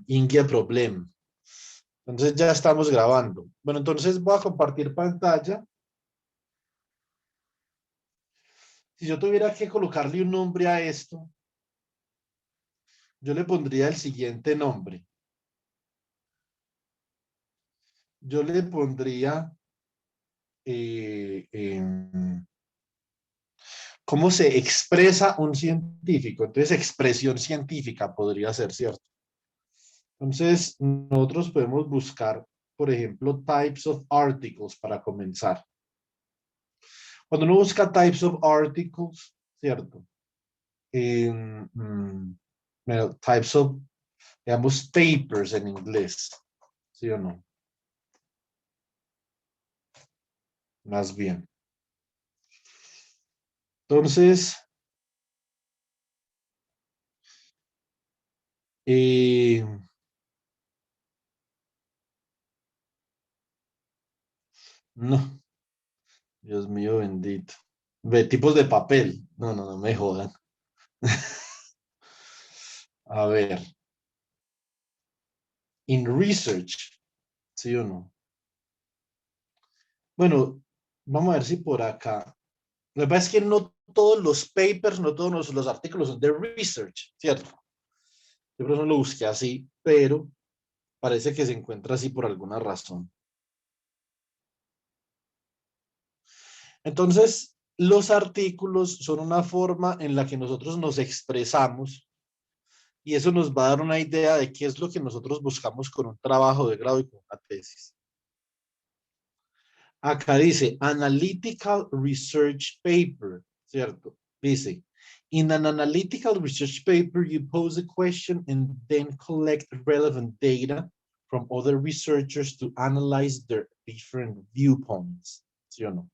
Ingia Problem. Entonces ya estamos grabando. Bueno, entonces voy a compartir pantalla. Si yo tuviera que colocarle un nombre a esto, yo le pondría el siguiente nombre. Yo le pondría ¿cómo se expresa un científico? Entonces, expresión científica podría ser, ¿cierto? Entonces, nosotros podemos buscar, por ejemplo, types of articles para comenzar. Cuando uno busca types of articles, ¿cierto? Bueno, types of, digamos, papers en inglés, ¿sí o no? Más bien. Entonces, no, Dios mío bendito. Ve, tipos de papel. No, no, no me jodan. A ver, in research, ¿sí o no? Bueno, vamos a ver si por acá. Lo que pasa es que no todos los papers, no todos los artículos son de research, ¿cierto? Yo por eso lo busqué así, pero parece que se encuentra así por alguna razón. Entonces, los artículos son una forma en la que nosotros nos expresamos y eso nos va a dar una idea de qué es lo que nosotros buscamos con un trabajo de grado y con una tesis. Acá dice Analytical Research Paper, ¿cierto? Dice, in an analytical research paper, you pose a question and then collect relevant data from other researchers to analyze their different viewpoints, ¿sí o no?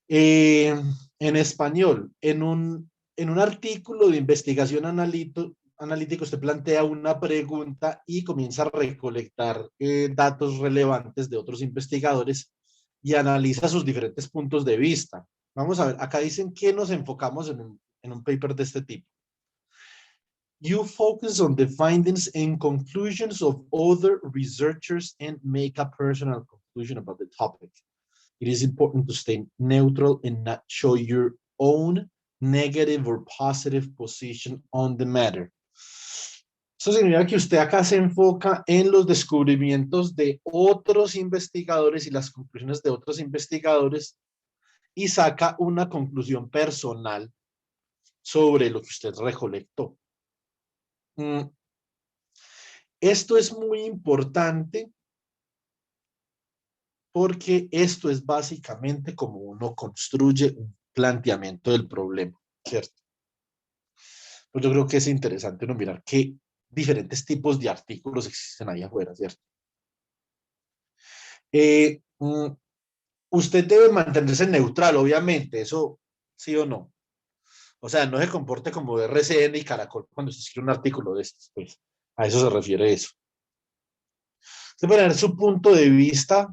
En español, en un artículo de investigación analítico, usted plantea una pregunta y comienza a recolectar datos relevantes de otros investigadores y analiza sus diferentes puntos de vista. Vamos a ver, acá dicen que nos enfocamos en un paper de este tipo. You focus on the findings and conclusions of other researchers and make a personal conclusion about the topic. It is important to stay neutral and not show your own negative or positive position on the matter. Eso significa que usted acá se enfoca en los descubrimientos de otros investigadores y las conclusiones de otros investigadores y saca una conclusión personal sobre lo que usted recolectó. Esto es muy importante porque esto es básicamente como uno construye un planteamiento del problema, ¿cierto? Pues yo creo que es interesante uno mirar qué diferentes tipos de artículos existen ahí afuera, ¿cierto? Eh, mm, Usted debe mantenerse neutral, obviamente, eso sí o no. O sea, no se comporte como RCN y Caracol cuando se escribe un artículo de estos, pues a eso se refiere eso. Usted puede tener su punto de vista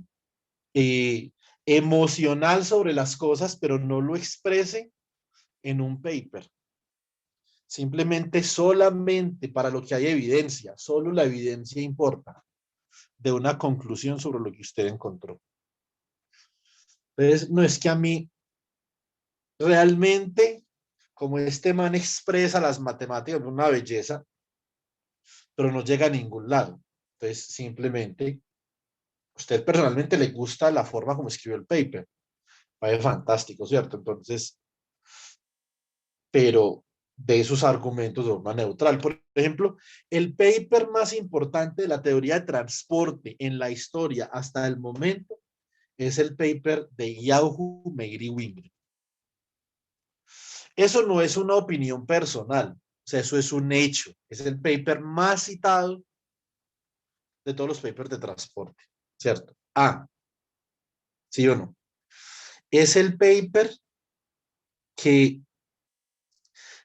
eh, emocional sobre las cosas, pero no lo exprese en un paper. Simplemente solamente para lo que hay evidencia, solo la evidencia importa de una conclusión sobre lo que usted encontró. Entonces, no es que a mí realmente, como este man expresa las matemáticas de una belleza, pero no llega a ningún lado. Entonces, simplemente, a usted personalmente le gusta la forma como escribió el paper. Vaya fantástico, ¿cierto? Entonces, pero de esos argumentos de forma neutral. Por ejemplo, el paper más importante de la teoría de transporte en la historia hasta el momento es el paper de Yahoo, Meir y Wimber. Eso no es una opinión personal, o sea, eso es un hecho. Es el paper más citado de todos los papers de transporte, ¿cierto? ¿Sí o no? Es el paper que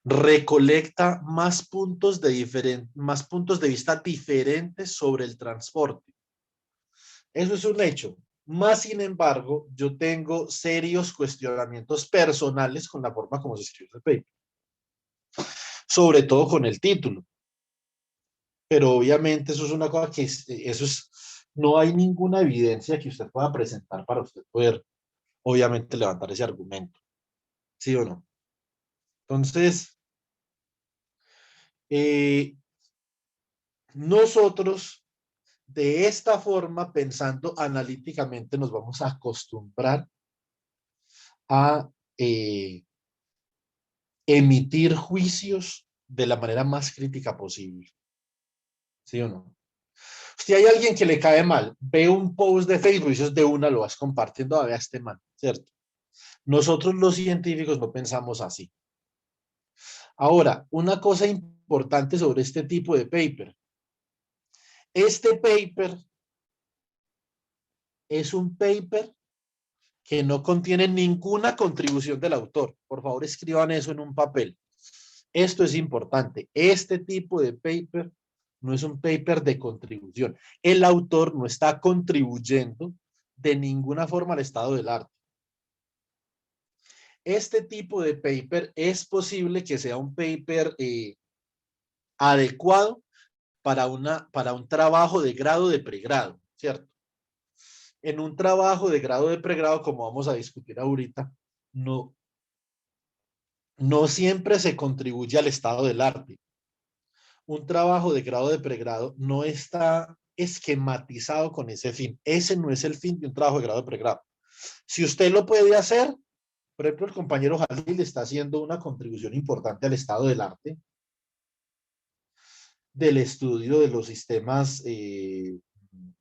recolecta más puntos de vista diferentes sobre el transporte. Eso es un hecho. Más sin embargo, yo tengo serios cuestionamientos personales con la forma como se escribe el paper. Sobre todo con el título. pero obviamente eso es una cosa que no hay ninguna evidencia que usted pueda presentar para usted poder, obviamente, levantar ese argumento, ¿sí o no? Entonces, eh, nosotros de esta forma, pensando analíticamente, nos vamos a acostumbrar a emitir juicios de la manera más crítica posible, ¿sí o no? Si hay alguien que le cae mal, ve un post de Facebook y dices de una lo vas compartiendo, a ver a este man, ¿cierto? Nosotros los científicos no pensamos así. Ahora, una cosa importante sobre este tipo de paper. Este paper es un paper que no contiene ninguna contribución del autor. Por favor, escriban eso en un papel. Esto es importante. Este tipo de paper no es un paper de contribución. El autor no está contribuyendo de ninguna forma al estado del arte. Este tipo de paper es posible que sea un paper adecuado para un trabajo de grado de pregrado, ¿cierto? En un trabajo de grado de pregrado, como vamos a discutir ahorita, no, no siempre se contribuye al estado del arte. Un trabajo de grado de pregrado no está esquematizado con ese fin. Ese no es el fin de un trabajo de grado de pregrado. Si usted lo puede hacer, por ejemplo, el compañero Jalil está haciendo una contribución importante al estado del arte, del estudio de los sistemas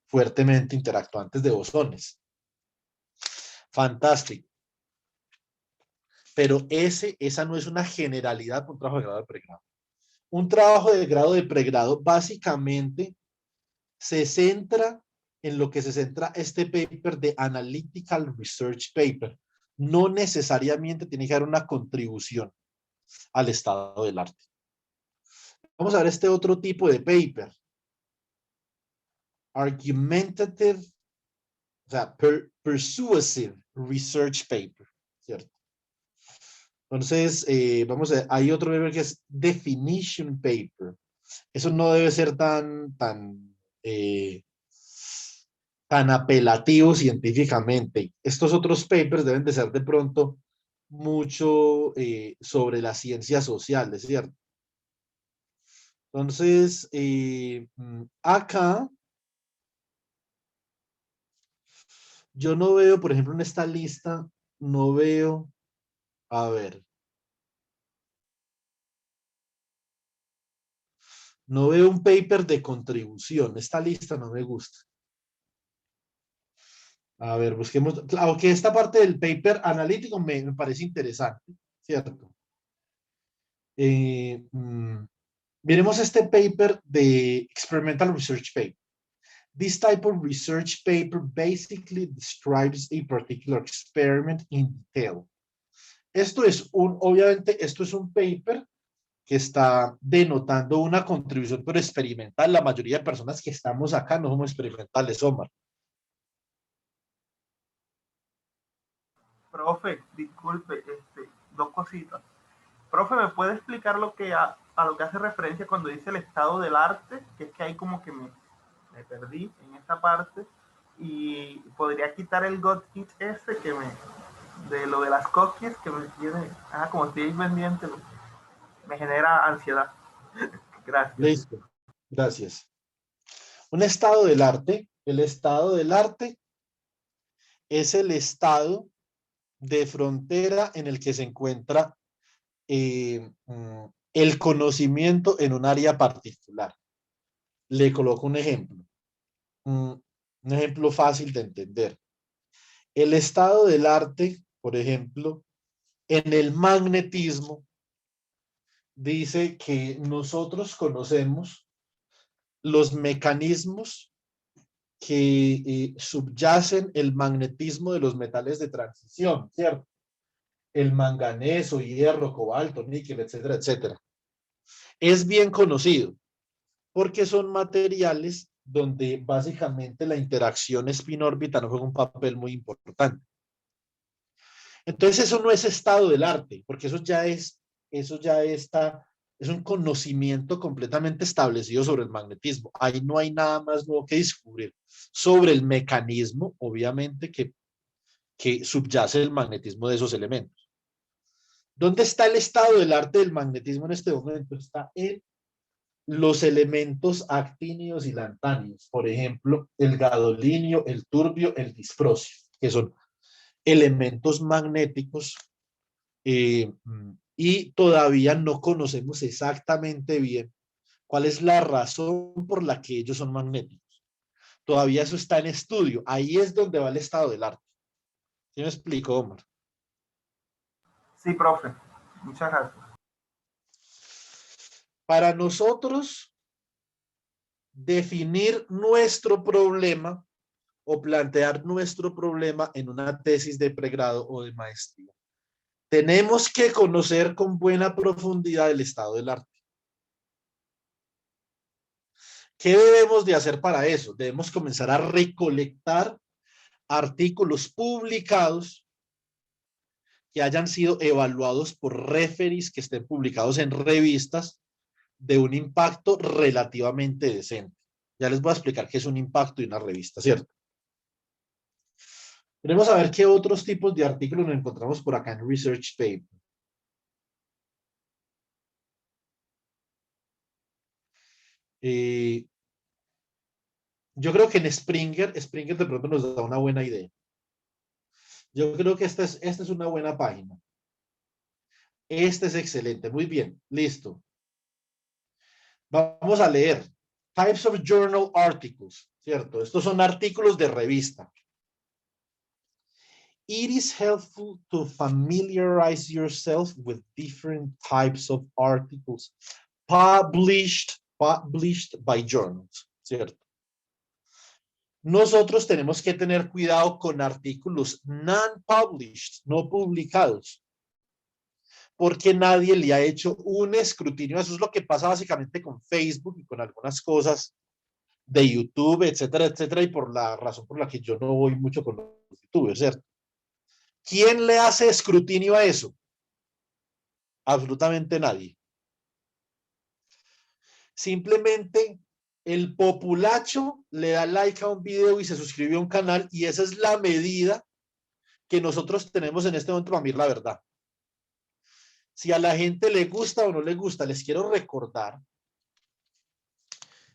fuertemente interactuantes de bosones. Fantástico. Pero esa no es una generalidad para un trabajo de grado de pregrado. Un trabajo de grado de pregrado básicamente se centra en lo que se centra este paper de Analytical Research Paper. No necesariamente tiene que haber una contribución al estado del arte. Vamos a ver este otro tipo de paper. Argumentative, o sea, persuasive research paper, ¿cierto? Entonces, vamos a ver, hay otro paper que es definition paper. Eso no debe ser tan apelativo científicamente. Estos otros papers deben de ser de pronto mucho sobre las ciencias sociales, ¿cierto? Entonces, acá yo no veo, por ejemplo, en esta lista, no veo, a ver, no veo un paper de contribución. Esta lista no me gusta. A ver, busquemos, claro que esta parte del paper analítico me parece interesante, ¿cierto? Eh, mm, Miremos este paper de Experimental Research Paper. This type of research paper basically describes a particular experiment in detail. Obviamente, esto es un paper que está denotando una contribución pero experimental. La mayoría de personas que estamos acá no somos experimentales, Omar. Profe, disculpe, dos cositas. Profe, ¿me puede explicar a lo que hace referencia cuando dice el estado del arte? Que es que ahí como que me perdí en esta parte y podría quitar el God Kit ese de lo de las cookies que me tiene, como estoy pendiente, me genera ansiedad. Gracias. Listo. Gracias. Un estado del arte. El estado del arte es el estado de frontera en el que se encuentra el conocimiento en un área particular. Le coloco un ejemplo. Un ejemplo fácil de entender. El estado del arte, por ejemplo, en el magnetismo, dice que nosotros conocemos los mecanismos que subyacen el magnetismo de los metales de transición, ¿cierto? El manganeso, hierro, cobalto, níquel, etcétera, etcétera. Es bien conocido porque son materiales donde básicamente la interacción spin-órbita no juega un papel muy importante. Entonces eso no es estado del arte, porque eso ya está es un conocimiento completamente establecido sobre el magnetismo. Ahí no hay nada más nuevo que descubrir sobre el mecanismo, obviamente, que subyace el magnetismo de esos elementos. ¿Dónde está el estado del arte del magnetismo en este momento? Está en los elementos actíneos y lantáneos, por ejemplo, el gadolinio, el turbio, el disprosio, que son elementos magnéticos y todavía no conocemos exactamente bien cuál es la razón por la que ellos son magnéticos. Todavía eso está en estudio. Ahí es donde va el estado del arte. ¿Sí me explico, Omar? Sí, profe. Muchas gracias. Para nosotros, definir nuestro problema o plantear nuestro problema en una tesis de pregrado o de maestría, tenemos que conocer con buena profundidad el estado del arte. ¿Qué debemos de hacer para eso? Debemos comenzar a recolectar artículos publicados que hayan sido evaluados por referees que estén publicados en revistas de un impacto relativamente decente. Ya les voy a explicar qué es un impacto de una revista, ¿cierto? Queremos saber qué otros tipos de artículos nos encontramos por acá en Research Paper. Yo creo que en Springer de pronto nos da una buena idea. Yo creo que esta es una buena página. Este es excelente. Muy bien. Listo. Vamos a leer. Types of Journal Articles. ¿Cierto? Estos son artículos de revista. It is helpful to familiarize yourself with different types of articles published by journals. ¿Cierto? Nosotros tenemos que tener cuidado con artículos non-published, no publicados, porque nadie le ha hecho un escrutinio. Eso es lo que pasa básicamente con Facebook y con algunas cosas de YouTube, etcétera, etcétera, y por la razón por la que yo no voy mucho con los YouTubers, ¿cierto? ¿Quién le hace escrutinio a eso? Absolutamente nadie. Simplemente el populacho le da like a un video y se suscribe a un canal y esa es la medida que nosotros tenemos en este momento para medir la verdad. Si a la gente le gusta o no le gusta, les quiero recordar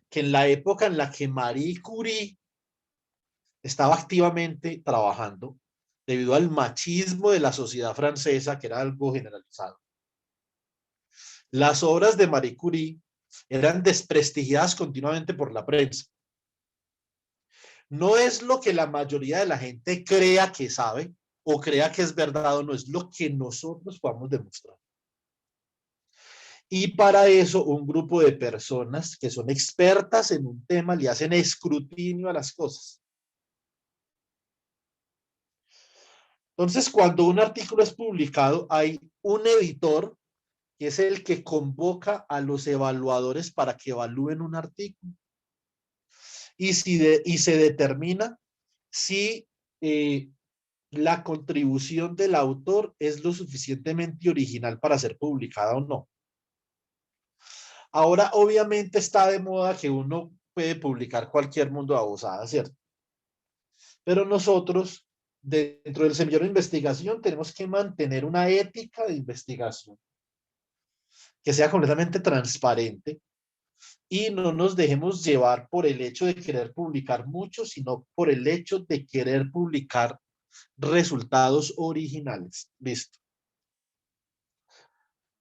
que en la época en la que Marie Curie estaba activamente trabajando, debido al machismo de la sociedad francesa, que era algo generalizado, las obras de Marie Curie eran desprestigiadas continuamente por la prensa. No es lo que la mayoría de la gente crea que sabe o crea que es verdad o no, es lo que nosotros podamos demostrar. Y para eso un grupo de personas que son expertas en un tema le hacen escrutinio a las cosas. Entonces, cuando un artículo es publicado, hay un editor que es el que convoca a los evaluadores para que evalúen un artículo. Y se determina si la contribución del autor es lo suficientemente original para ser publicada o no. Ahora, obviamente, está de moda que uno puede publicar cualquier mundo de babosada, ¿cierto? Pero nosotros, dentro del semillero de investigación, tenemos que mantener una ética de investigación que sea completamente transparente y no nos dejemos llevar por el hecho de querer publicar mucho, sino por el hecho de querer publicar resultados originales. Listo.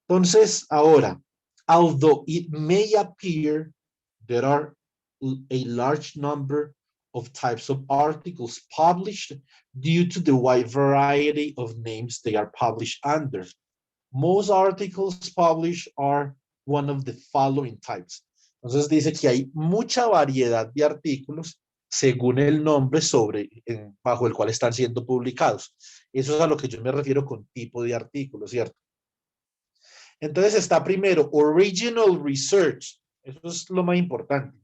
Entonces, ahora, although it may appear there are a large number of types of articles published due to the wide variety of names they are published under. Most articles published are one of the following types. Entonces dice que hay mucha variedad de artículos según el nombre bajo el cual están siendo publicados. Eso es a lo que yo me refiero con tipo de artículo, ¿cierto? Entonces está primero original research. Eso es lo más importante.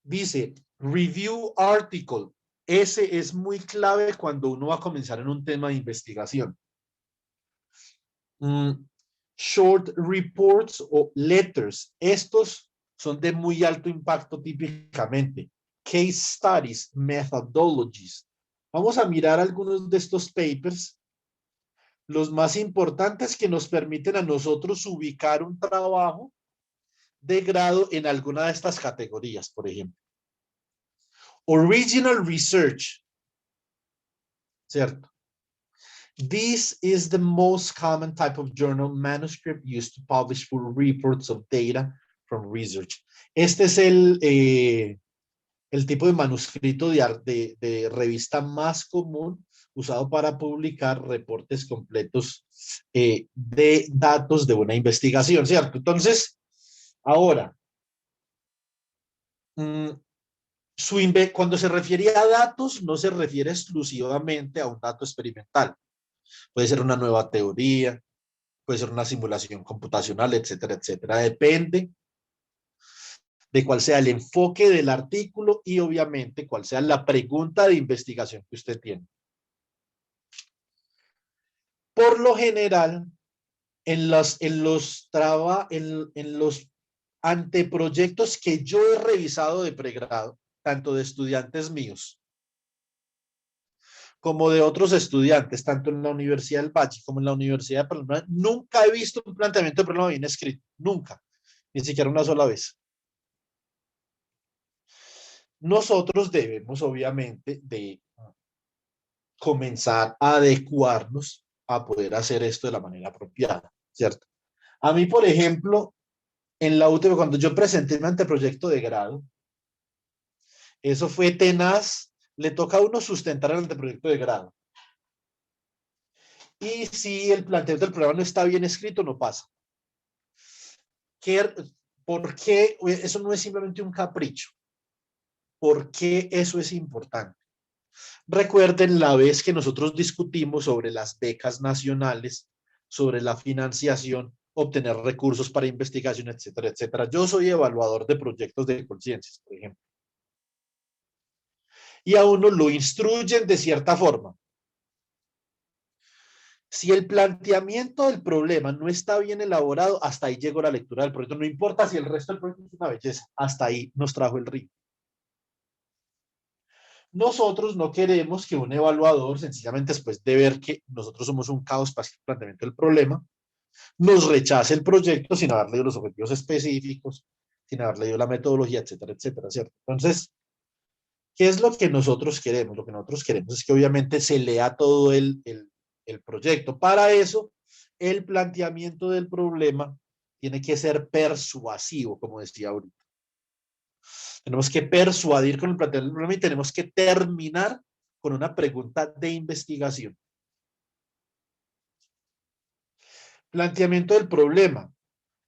Dice review article. Ese es muy clave cuando uno va a comenzar en un tema de investigación. Short reports o letters. Estos son de muy alto impacto típicamente. Case studies, methodologies. Vamos a mirar algunos de estos papers, los más importantes que nos permiten a nosotros ubicar un trabajo de grado en alguna de estas categorías, por ejemplo. Original research, ¿cierto? This is the most common type of journal manuscript used to publish full reports of data from research. Este es el tipo de manuscrito de revista más común usado para publicar reportes completos de datos de una investigación, ¿cierto? Entonces, ahora, cuando se refiere a datos, no se refiere exclusivamente a un dato experimental. Puede ser una nueva teoría, puede ser una simulación computacional, etcétera, etcétera. Depende de cuál sea el enfoque del artículo y obviamente cuál sea la pregunta de investigación que usted tiene. Por lo general, en los anteproyectos que yo he revisado de pregrado, tanto de estudiantes míos como de otros estudiantes, tanto en la Universidad del Valle como en la Universidad de Palomar, nunca he visto un planteamiento de problema bien escrito, nunca, ni siquiera una sola vez. Nosotros debemos, obviamente, de comenzar a adecuarnos a poder hacer esto de la manera apropiada, ¿cierto? A mí, por ejemplo, en la UTB, cuando yo presenté mi anteproyecto de grado, eso fue tenaz, le toca a uno sustentar el anteproyecto de grado. Y si el planteamiento del programa no está bien escrito, no pasa. ¿Por qué? Eso no es simplemente un capricho. ¿Por qué eso es importante? Recuerden la vez que nosotros discutimos sobre las becas nacionales, sobre la financiación, obtener recursos para investigación, etcétera, etcétera. Yo soy evaluador de proyectos de Colciencias, por ejemplo. Y a uno lo instruyen de cierta forma. Si el planteamiento del problema no está bien elaborado, hasta ahí llegó la lectura del proyecto. No importa si el resto del proyecto es una belleza, hasta ahí nos trajo el río. Nosotros no queremos que un evaluador, sencillamente después de ver que nosotros somos un caos para el planteamiento del problema, nos rechace el proyecto sin haber leído los objetivos específicos, sin haber leído la metodología, etcétera, etcétera, ¿cierto? Entonces, ¿qué es lo que nosotros queremos? Lo que nosotros queremos es que obviamente se lea todo el proyecto. Para eso, el planteamiento del problema tiene que ser persuasivo, como decía ahorita. Tenemos que persuadir con el planteamiento del problema y tenemos que terminar con una pregunta de investigación. Planteamiento del problema.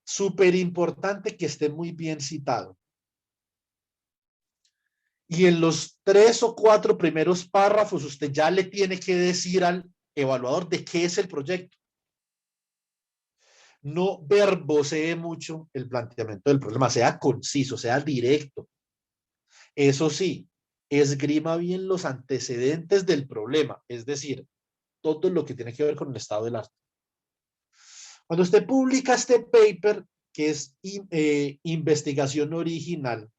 Súper importante que esté muy bien citado. Y en los 3 o 4 primeros párrafos usted ya le tiene que decir al evaluador de qué es el proyecto. No verbosee mucho el planteamiento del problema, sea conciso, sea directo. Eso sí, esgrima bien los antecedentes del problema, es decir, todo lo que tiene que ver con el estado del arte. Cuando usted publica este paper, que es investigación original,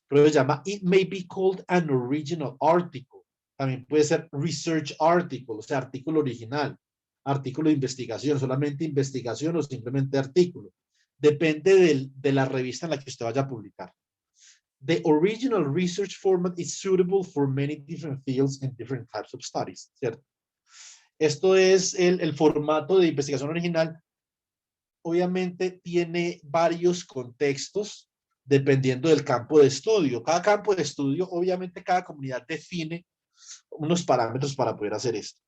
pero se llama It May Be Called an Original Article. También puede ser Research Article, o sea, artículo original, artículo de investigación, solamente investigación o simplemente artículo. Depende de la revista en la que usted vaya a publicar. The original research format is suitable for many different fields and different types of studies, ¿cierto? Esto es el formato de investigación original. Obviamente tiene varios contextos dependiendo del campo de estudio. Cada campo de estudio, obviamente cada comunidad define unos parámetros para poder hacer esto.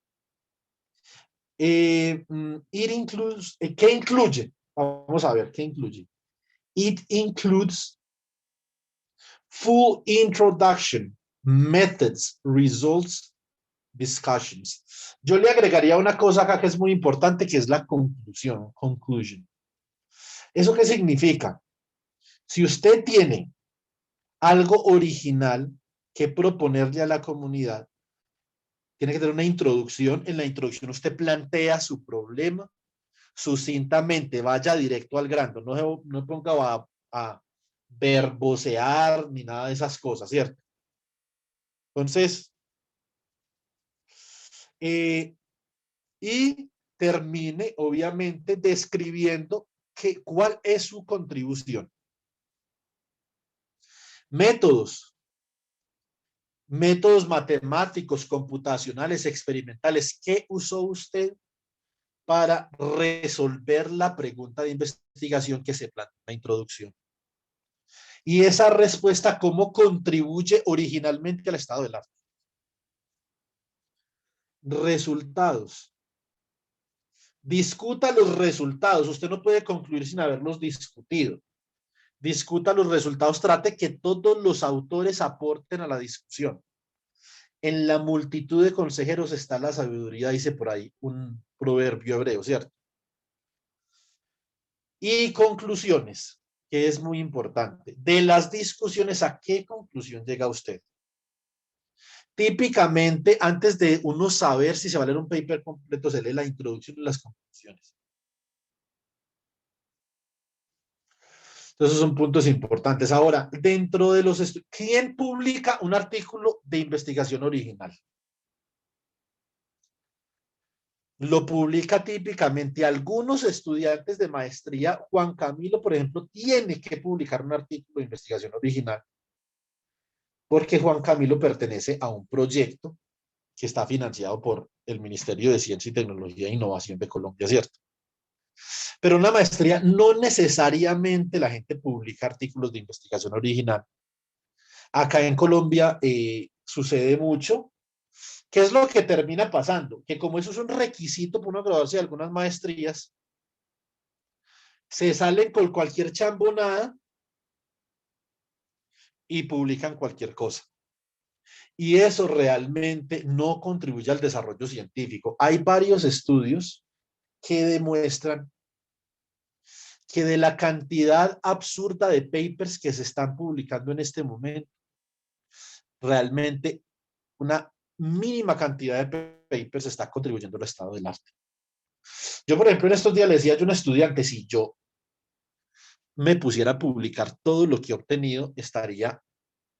¿Qué incluye? Vamos a ver, ¿qué incluye? It includes full introduction, methods, results, discussions. Yo le agregaría una cosa acá que es muy importante, que es la conclusión, conclusion. ¿Eso qué significa? Si usted tiene algo original que proponerle a la comunidad, tiene que tener una introducción. En la introducción usted plantea su problema, sucintamente, vaya directo al grano, no ponga a verbosear ni nada de esas cosas, ¿cierto? Entonces, y termine, obviamente, describiendo cuál es su contribución. Métodos matemáticos, computacionales, experimentales. ¿Qué usó usted para resolver la pregunta de investigación que se plantea en la introducción? Y esa respuesta, ¿cómo contribuye originalmente al estado del arte? Resultados. Discuta los resultados. Usted no puede concluir sin haberlos discutido. Discuta los resultados. Trate que todos los autores aporten a la discusión. En la multitud de consejeros está la sabiduría, dice por ahí un proverbio hebreo, ¿cierto? Y conclusiones, que es muy importante. De las discusiones, ¿a qué conclusión llega usted? Típicamente, antes de uno saber si se va a leer un paper completo, se lee la introducción y las conclusiones. Entonces, son puntos importantes. Ahora, dentro de los estudios, ¿quién publica un artículo de investigación original? Lo publica típicamente algunos estudiantes de maestría. Juan Camilo, por ejemplo, tiene que publicar un artículo de investigación original porque Juan Camilo pertenece a un proyecto que está financiado por el Ministerio de Ciencia y Tecnología e Innovación de Colombia, ¿cierto? Pero en la maestría no necesariamente la gente publica artículos de investigación original. Acá en Colombia sucede mucho. ¿Qué es lo que termina pasando? Que como eso es un requisito para uno graduarse de algunas maestrías, se salen con cualquier chambonada y publican cualquier cosa. Y eso realmente no contribuye al desarrollo científico. Hay varios estudios que demuestran que de la cantidad absurda de papers que se están publicando en este momento, realmente una mínima cantidad de papers está contribuyendo al estado del arte. Yo, por ejemplo, en estos días le decía a un estudiante, si yo me pusiera a publicar todo lo que he obtenido, estaría,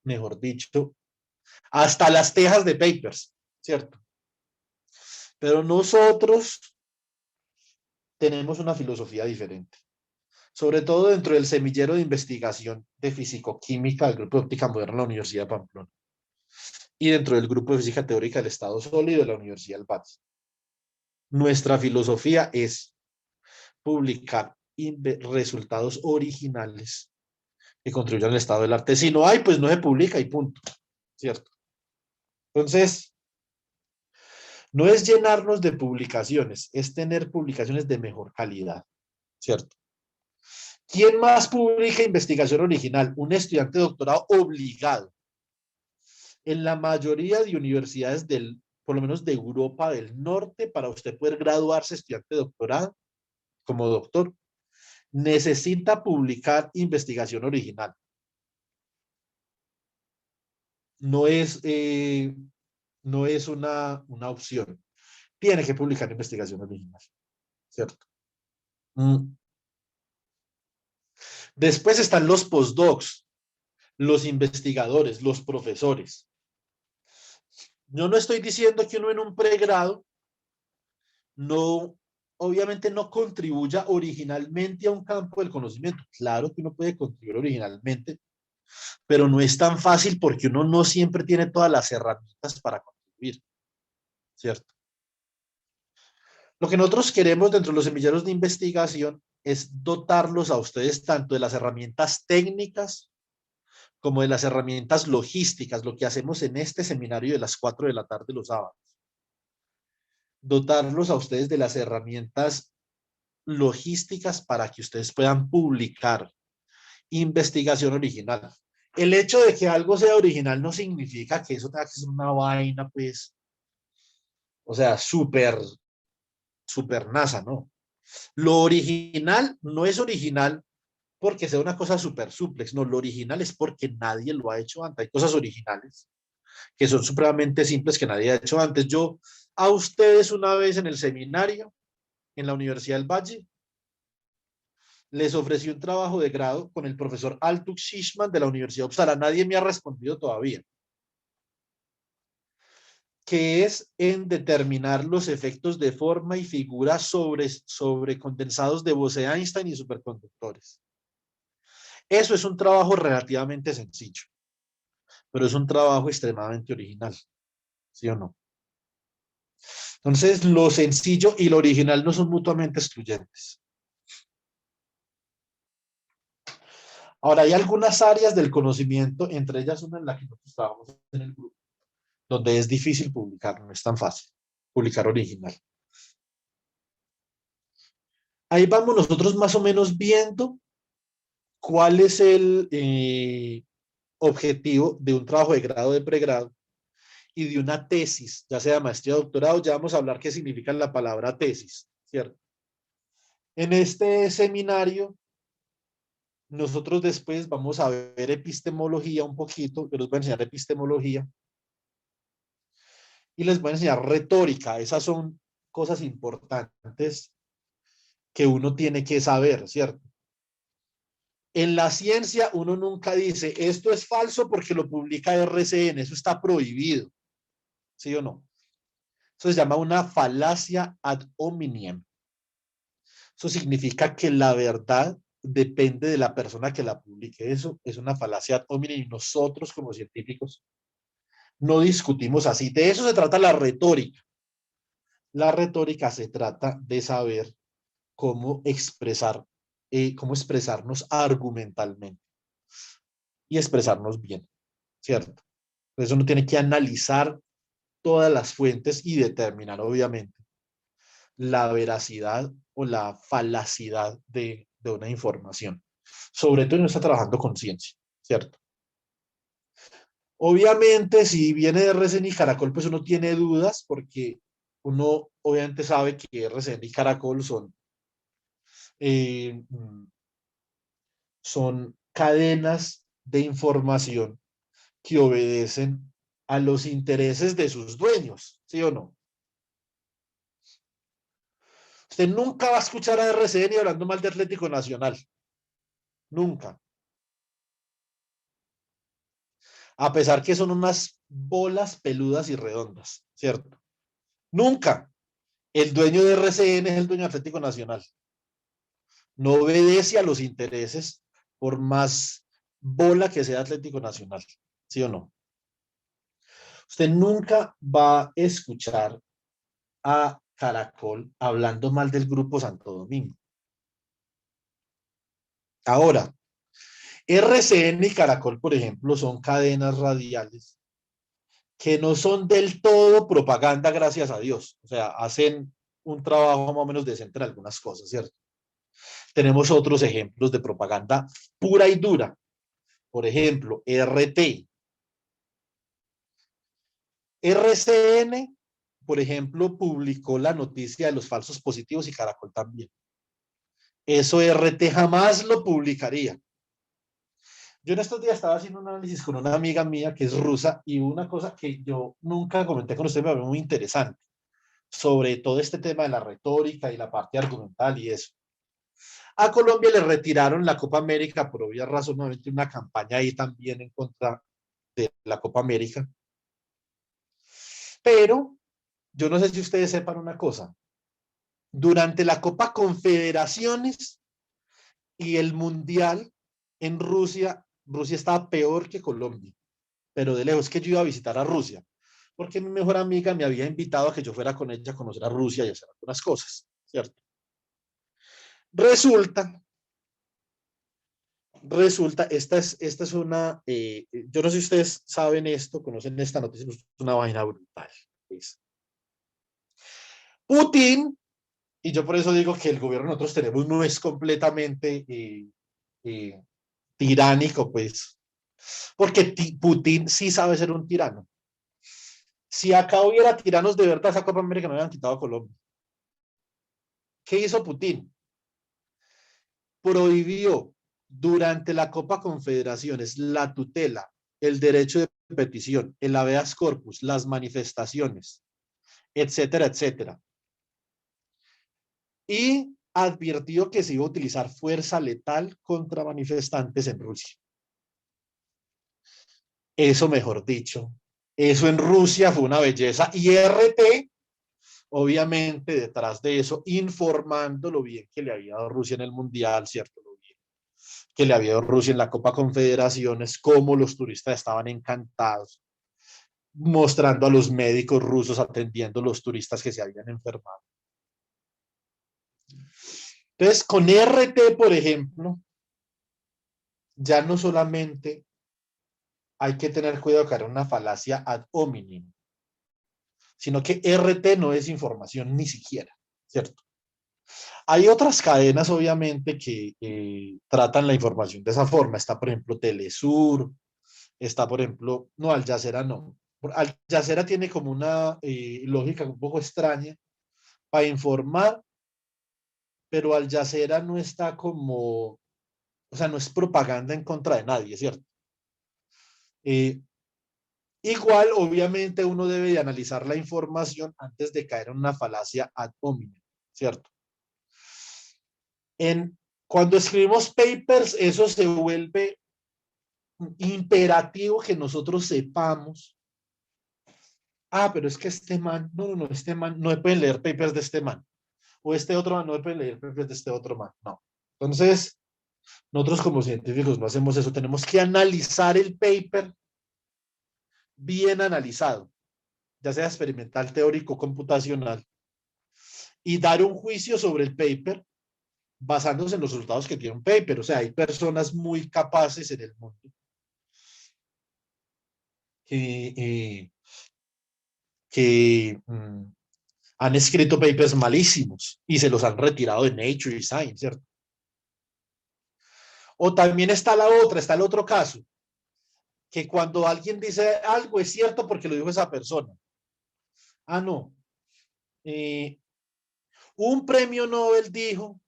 mejor dicho, hasta las tejas de papers, ¿cierto? Pero nosotros tenemos una filosofía diferente, sobre todo dentro del semillero de investigación de fisicoquímica del Grupo de Óptica Moderna de la Universidad de Pamplona y dentro del Grupo de Física Teórica del Estado Sólido de la Universidad del Valle. Nuestra filosofía es publicar resultados originales que contribuyan al estado del arte. Si no hay, pues no se publica y punto, ¿cierto? Entonces, no es llenarnos de publicaciones, es tener publicaciones de mejor calidad, ¿cierto? ¿Quién más publica investigación original? Un estudiante de doctorado obligado. En la mayoría de universidades por lo menos de Europa del Norte, para usted poder graduarse estudiante de doctorado, como doctor, necesita publicar investigación original. No es, no es una opción. Tiene que publicar investigación original, ¿cierto? Después están los postdocs, los investigadores, los profesores. Yo no estoy diciendo que uno en un pregrado no, obviamente no contribuya originalmente a un campo del conocimiento. Claro que uno puede contribuir originalmente, pero no es tan fácil porque uno no siempre tiene todas las herramientas para contribuir, ¿cierto? Lo que nosotros queremos dentro de los semilleros de investigación es dotarlos a ustedes tanto de las herramientas técnicas como de las herramientas logísticas, lo que hacemos en este seminario de las 4 de la tarde los sábados. Dotarlos a ustedes de las herramientas logísticas para que ustedes puedan publicar investigación original. El hecho de que algo sea original no significa que eso tenga que ser una vaina, pues, o sea, súper NASA, ¿no? Lo original no es original porque sea una cosa súper suplex, no, lo original es porque nadie lo ha hecho antes. Hay cosas originales que son supremamente simples que nadie ha hecho antes. Yo a ustedes una vez en el seminario en la Universidad del Valle, les ofrecí un trabajo de grado con el profesor Altuk Shishman de la Universidad de Uppsala. Nadie me ha respondido todavía. Que es en determinar los efectos de forma y figura sobre condensados de Bose-Einstein y superconductores. Eso es un trabajo relativamente sencillo, pero es un trabajo extremadamente original, ¿sí o no? Entonces, lo sencillo y lo original no son mutuamente excluyentes. Ahora, hay algunas áreas del conocimiento, entre ellas una en la que nosotros trabajamos en el grupo, donde es difícil publicar, no es tan fácil publicar original. Ahí vamos nosotros más o menos viendo cuál es el objetivo de un trabajo de grado, de pregrado y de una tesis, ya sea maestría o doctorado. Ya vamos a hablar qué significa la palabra tesis, ¿cierto? En este seminario, nosotros después vamos a ver epistemología un poquito, yo les voy a enseñar epistemología y les voy a enseñar retórica. Esas son cosas importantes que uno tiene que saber, ¿cierto? En la ciencia uno nunca dice, esto es falso porque lo publica RCN, eso está prohibido, ¿sí o no? Eso se llama una falacia ad hominem. Eso significa que la verdad depende de la persona que la publique. Eso es una falacia ad hominem y nosotros como científicos no discutimos así. De eso se trata la retórica. La retórica se trata de saber cómo cómo expresarnos argumentalmente y expresarnos bien, ¿cierto? Entonces uno tiene que analizar todas las fuentes y determinar, obviamente, la veracidad o la falacidad de una información. Sobre todo, uno está trabajando con ciencia, ¿cierto? Obviamente, si viene de RCN y Caracol, pues uno tiene dudas porque uno obviamente sabe que RCN y Caracol eh, son cadenas de información que obedecen a los intereses de sus dueños, ¿sí o no? Usted nunca va a escuchar a RCN hablando mal de Atlético Nacional. Nunca. A pesar que son unas bolas peludas y redondas, ¿cierto? Nunca. El dueño de RCN es el dueño de Atlético Nacional. No obedece a los intereses por más bola que sea Atlético Nacional, ¿sí o no? Usted nunca va a escuchar a Caracol hablando mal del Grupo Santo Domingo. Ahora, RCN y Caracol, por ejemplo, son cadenas radiales que no son del todo propaganda, gracias a Dios. O sea, hacen un trabajo más o menos decente en algunas cosas, ¿cierto? Tenemos otros ejemplos de propaganda pura y dura. Por ejemplo, RT. RCN, por ejemplo, publicó la noticia de los falsos positivos y Caracol también. Eso RT jamás lo publicaría. Yo en estos días estaba haciendo un análisis con una amiga mía que es rusa y una cosa que yo nunca comenté con usted me pareció muy interesante sobre todo este tema de la retórica y la parte argumental y eso. A Colombia le retiraron la Copa América por obvias razones, nuevamente una campaña ahí también en contra de la Copa América. Pero yo no sé si ustedes sepan una cosa. Durante la Copa Confederaciones y el Mundial en Rusia, Rusia estaba peor que Colombia, pero de lejos que yo iba a visitar a Rusia, porque mi mejor amiga me había invitado a que yo fuera con ella a conocer a Rusia y hacer algunas cosas, ¿cierto? Resulta, esta es una, yo no sé si ustedes saben esto, conocen esta noticia, es una vaina brutal. ¿Ves? Putin, y yo por eso digo que el gobierno que nosotros tenemos no es completamente eh, tiránico, pues, porque Putin sí sabe ser un tirano. Si acá hubiera tiranos de verdad, esa Copa América no hubieran quitado a Colombia. ¿Qué hizo Putin? Prohibió durante la Copa Confederaciones la tutela, el derecho de petición, el habeas corpus, las manifestaciones, etcétera, etcétera. y advirtió que se iba a utilizar fuerza letal contra manifestantes en Rusia. Eso, mejor dicho, eso en Rusia fue una belleza. Y RT, obviamente, detrás de eso, informando lo bien que le había dado Rusia en el Mundial, ¿cierto? Lo bien que le había dado Rusia en la Copa Confederaciones, cómo los turistas estaban encantados, mostrando a los médicos rusos atendiendo a los turistas que se habían enfermado. Entonces, con RT, por ejemplo, ya no solamente hay que tener cuidado que era una falacia ad hominem, sino que RT no es información ni siquiera, ¿cierto? Hay otras cadenas, obviamente, que tratan la información de esa forma. Está, por ejemplo, Telesur, está, por ejemplo, no, Al Jazeera no. Al Jazeera tiene como una lógica un poco extraña para informar, pero Al Jazeera no está como, o sea, no es propaganda en contra de nadie, ¿cierto? Igual, obviamente, uno debe de analizar la información antes de caer en una falacia ad hominem, ¿cierto? Cuando escribimos papers, eso se vuelve imperativo que nosotros sepamos. Ah, pero es que este man, no, este man, no pueden leer papers de este man. O este otro man, no pueden leer papers de este otro man. No. Entonces, nosotros como científicos no hacemos eso. Tenemos que analizar el paper bien analizado, ya sea experimental, teórico, computacional, y dar un juicio sobre el paper basándose en los resultados que tiene un paper. O sea, hay personas muy capaces en el mundo que, han escrito papers malísimos y se los han retirado de Nature y Science, ¿cierto? O también está está el otro caso, que cuando alguien dice algo es cierto porque lo dijo esa persona. Ah, no. Un premio Nobel dijo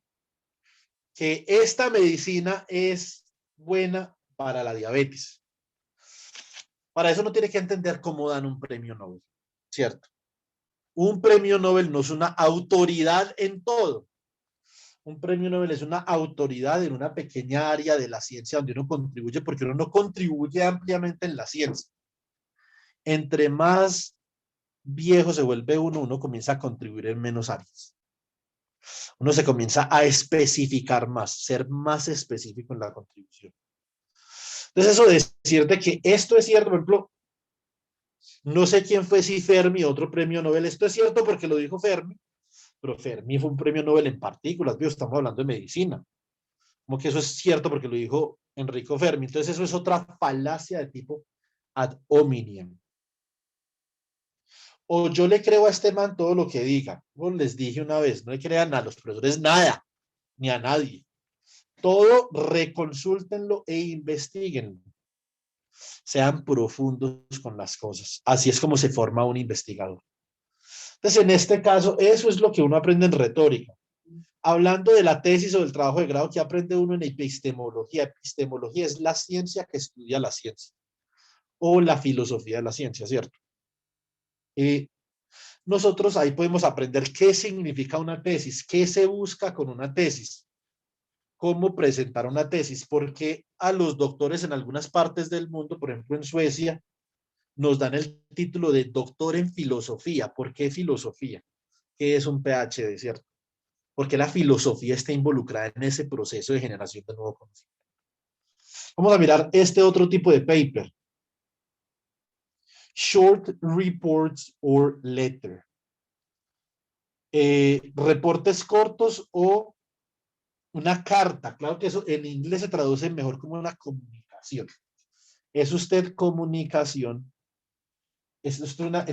que esta medicina es buena para la diabetes. Para eso no tiene que entender cómo dan un premio Nobel, ¿cierto? Un premio Nobel no es una autoridad en todo. Un premio Nobel es una autoridad en una pequeña área de la ciencia donde uno contribuye, porque uno no contribuye ampliamente en la ciencia. Entre más viejo se vuelve uno, uno comienza a contribuir en menos áreas. Uno se comienza a especificar más, ser más específico en la contribución. Entonces, eso de decirte que esto es cierto, por ejemplo, no sé quién fue, si Fermi, otro premio Nobel, esto es cierto porque lo dijo Fermi, pero Fermi fue un premio Nobel en partículas, ¿vio? Estamos hablando de medicina. Como que eso es cierto porque lo dijo Enrico Fermi. Entonces, eso es otra falacia de tipo ad hominem. O yo le creo a este man todo lo que diga. Como les dije una vez, no le crean a los profesores nada, ni a nadie. Todo reconsúltenlo e investiguen. Sean profundos con las cosas. Así es como se forma un investigador. Entonces, en este caso, eso es lo que uno aprende en retórica. Hablando de la tesis o del trabajo de grado, que aprende uno en epistemología. Epistemología es la ciencia que estudia la ciencia o la filosofía de la ciencia, ¿cierto? Nosotros ahí podemos aprender qué significa una tesis, qué se busca con una tesis, cómo presentar una tesis, porque a los doctores en algunas partes del mundo, por ejemplo en Suecia, nos dan el título de doctor en filosofía. ¿Por qué filosofía? ¿Qué es un PhD, cierto? Porque la filosofía está involucrada en ese proceso de generación de nuevo conocimiento. Vamos a mirar este otro tipo de paper. Short reports or letter. Reportes cortos o una carta. Claro que eso en inglés se traduce mejor como una comunicación. Es usted comunicación. Es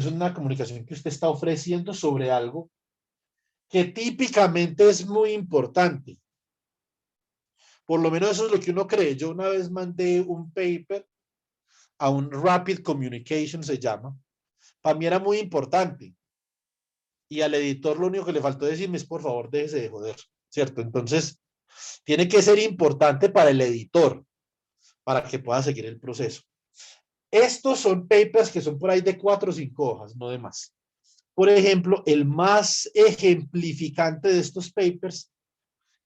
una comunicación que usted está ofreciendo sobre algo que típicamente es muy importante. Por lo menos eso es lo que uno cree. Yo una vez mandé un paper a un Rapid Communication, se llama. Para mí era muy importante. Y al editor lo único que le faltó decirme es, por favor, déjese de joder, ¿cierto? Entonces, tiene que ser importante para el editor, para que pueda seguir el proceso. Estos son papers que son por ahí de 4 o 5 hojas, no de más. Por ejemplo, el más ejemplificante de estos papers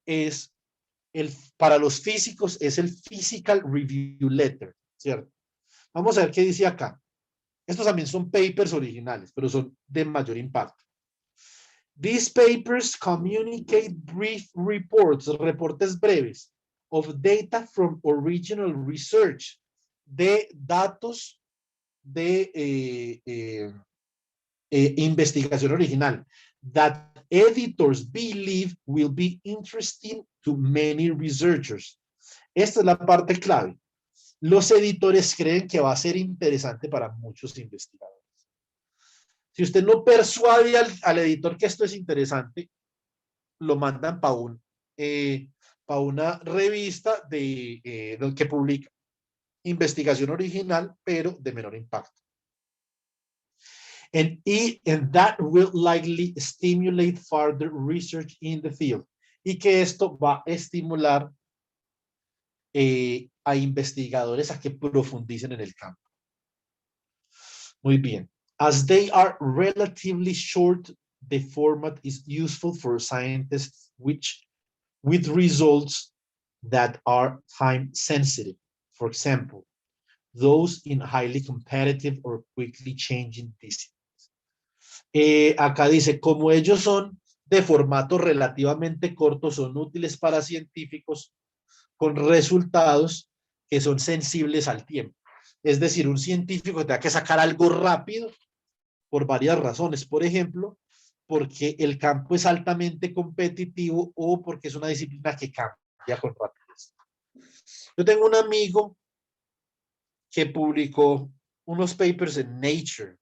es para los físicos, es el Physical Review Letter, ¿cierto? Vamos a ver qué dice acá. Estos también son papers originales, pero son de mayor impacto. These papers communicate brief reports, reportes breves, of data from original research, de datos de investigación original, that editors believe will be interesting to many researchers. Esta es la parte clave. Los editores creen que va a ser interesante para muchos investigadores. Si usted no persuade al editor que esto es interesante, lo mandan para una revista que publica investigación original, pero de menor impacto. And that will likely stimulate further research in the field. Y que esto va a estimular a investigadores a que profundicen en el campo. Muy bien. As they are relatively short, the format is useful for scientists with results that are time sensitive. For example, those in highly competitive or quickly changing disciplines. Acá dice, como ellos son de formato relativamente corto, son útiles para científicos con resultados que son sensibles al tiempo. Es decir, un científico que tenga que sacar algo rápido por varias razones. Por ejemplo, porque el campo es altamente competitivo o porque es una disciplina que cambia con rapidez. Yo tengo un amigo que publicó unos papers en Nature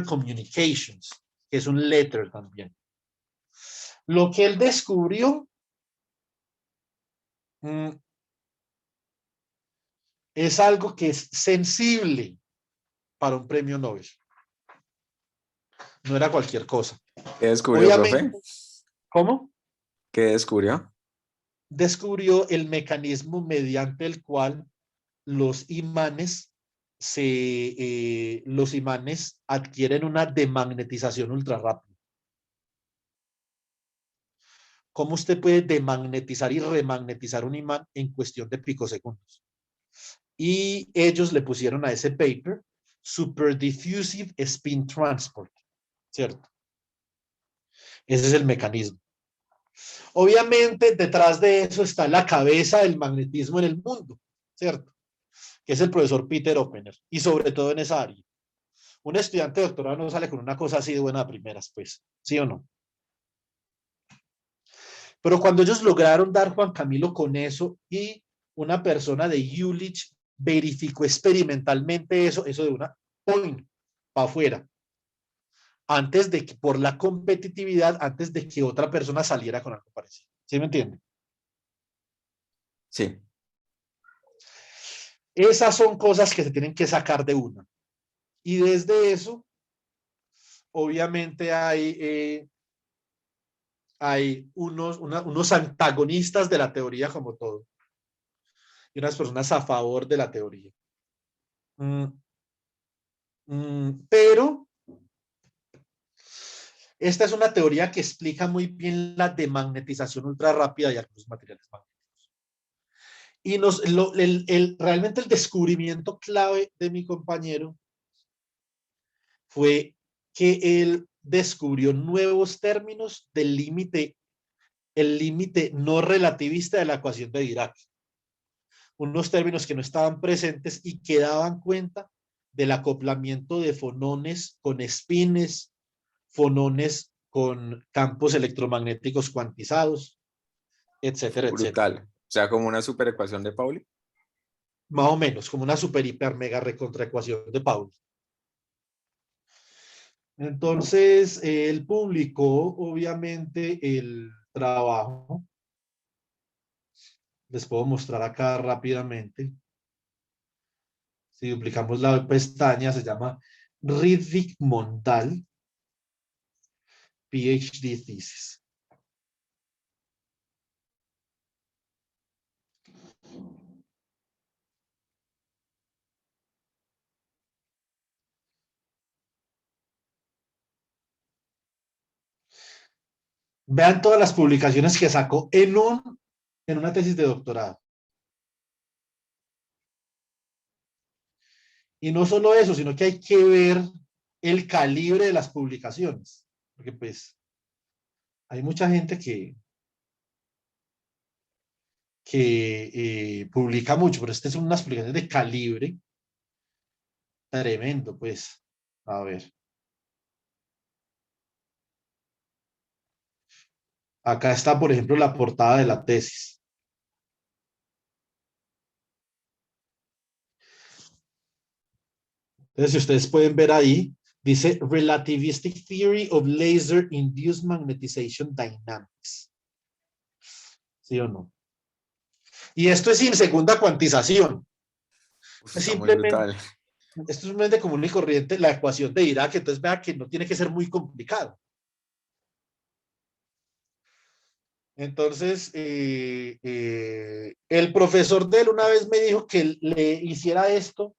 Communications, que es un letter también. Lo que él descubrió es algo que es sensible para un premio Nobel. No era cualquier cosa. ¿Qué descubrió, Obviamente, profe? ¿cómo? ¿Qué descubrió? Descubrió el mecanismo mediante el cual los imanes adquieren una demagnetización ultra rápida. ¿Cómo usted puede demagnetizar y remagnetizar un imán en cuestión de picosegundos? Y ellos le pusieron a ese paper Super Diffusive Spin Transport, ¿cierto? Ese es el mecanismo. Obviamente, detrás de eso está la cabeza del magnetismo en el mundo, ¿cierto? Que es el profesor Peter Oppenheimer, y sobre todo en esa área. Un estudiante de doctorado no sale con una cosa así de buena a primeras, pues, ¿sí o no? Pero cuando ellos lograron dar Juan Camilo con eso y una persona de Jülich verificó experimentalmente eso de una point para afuera, antes de que, por la competitividad, antes de que otra persona saliera con algo parecido. ¿Sí me entienden? Sí. Esas son cosas que se tienen que sacar de una. Y desde eso, obviamente hay unos antagonistas de la teoría como todo. Y unas personas a favor de la teoría. Pero esta es una teoría que explica muy bien la demagnetización ultra rápida de algunos materiales magnéticos. Y realmente el descubrimiento clave de mi compañero fue que él descubrió nuevos términos del límite, el límite no relativista de la ecuación de Dirac. Unos términos que no estaban presentes y que daban cuenta del acoplamiento de fonones con espines, fonones con campos electromagnéticos cuantizados, etcétera, etcétera. Brutal. O sea, como una superecuación de Pauli. Más o menos, como una super, hiper, mega recontraecuación de Pauli. Entonces, él publicó, obviamente, el trabajo. Les puedo mostrar acá rápidamente. Si duplicamos la pestaña, se llama Ridvik Mondal, PhD Thesis. Vean todas las publicaciones que sacó en una tesis de doctorado. Y no solo eso, sino que hay que ver el calibre de las publicaciones. Porque pues hay mucha gente que publica mucho, pero estas son unas publicaciones de calibre tremendo, pues. A ver. Acá está, por ejemplo, la portada de la tesis. Entonces, si ustedes pueden ver ahí, dice Relativistic Theory of Laser Induced Magnetization Dynamics. ¿Sí o no? Y esto es sin segunda cuantización. Uf, Es está muy simplemente, brutal. esto es simplemente común y corriente la ecuación de Dirac, entonces vea que no tiene que ser muy complicado. Entonces, el profesor de él una vez me dijo que le hiciera esto.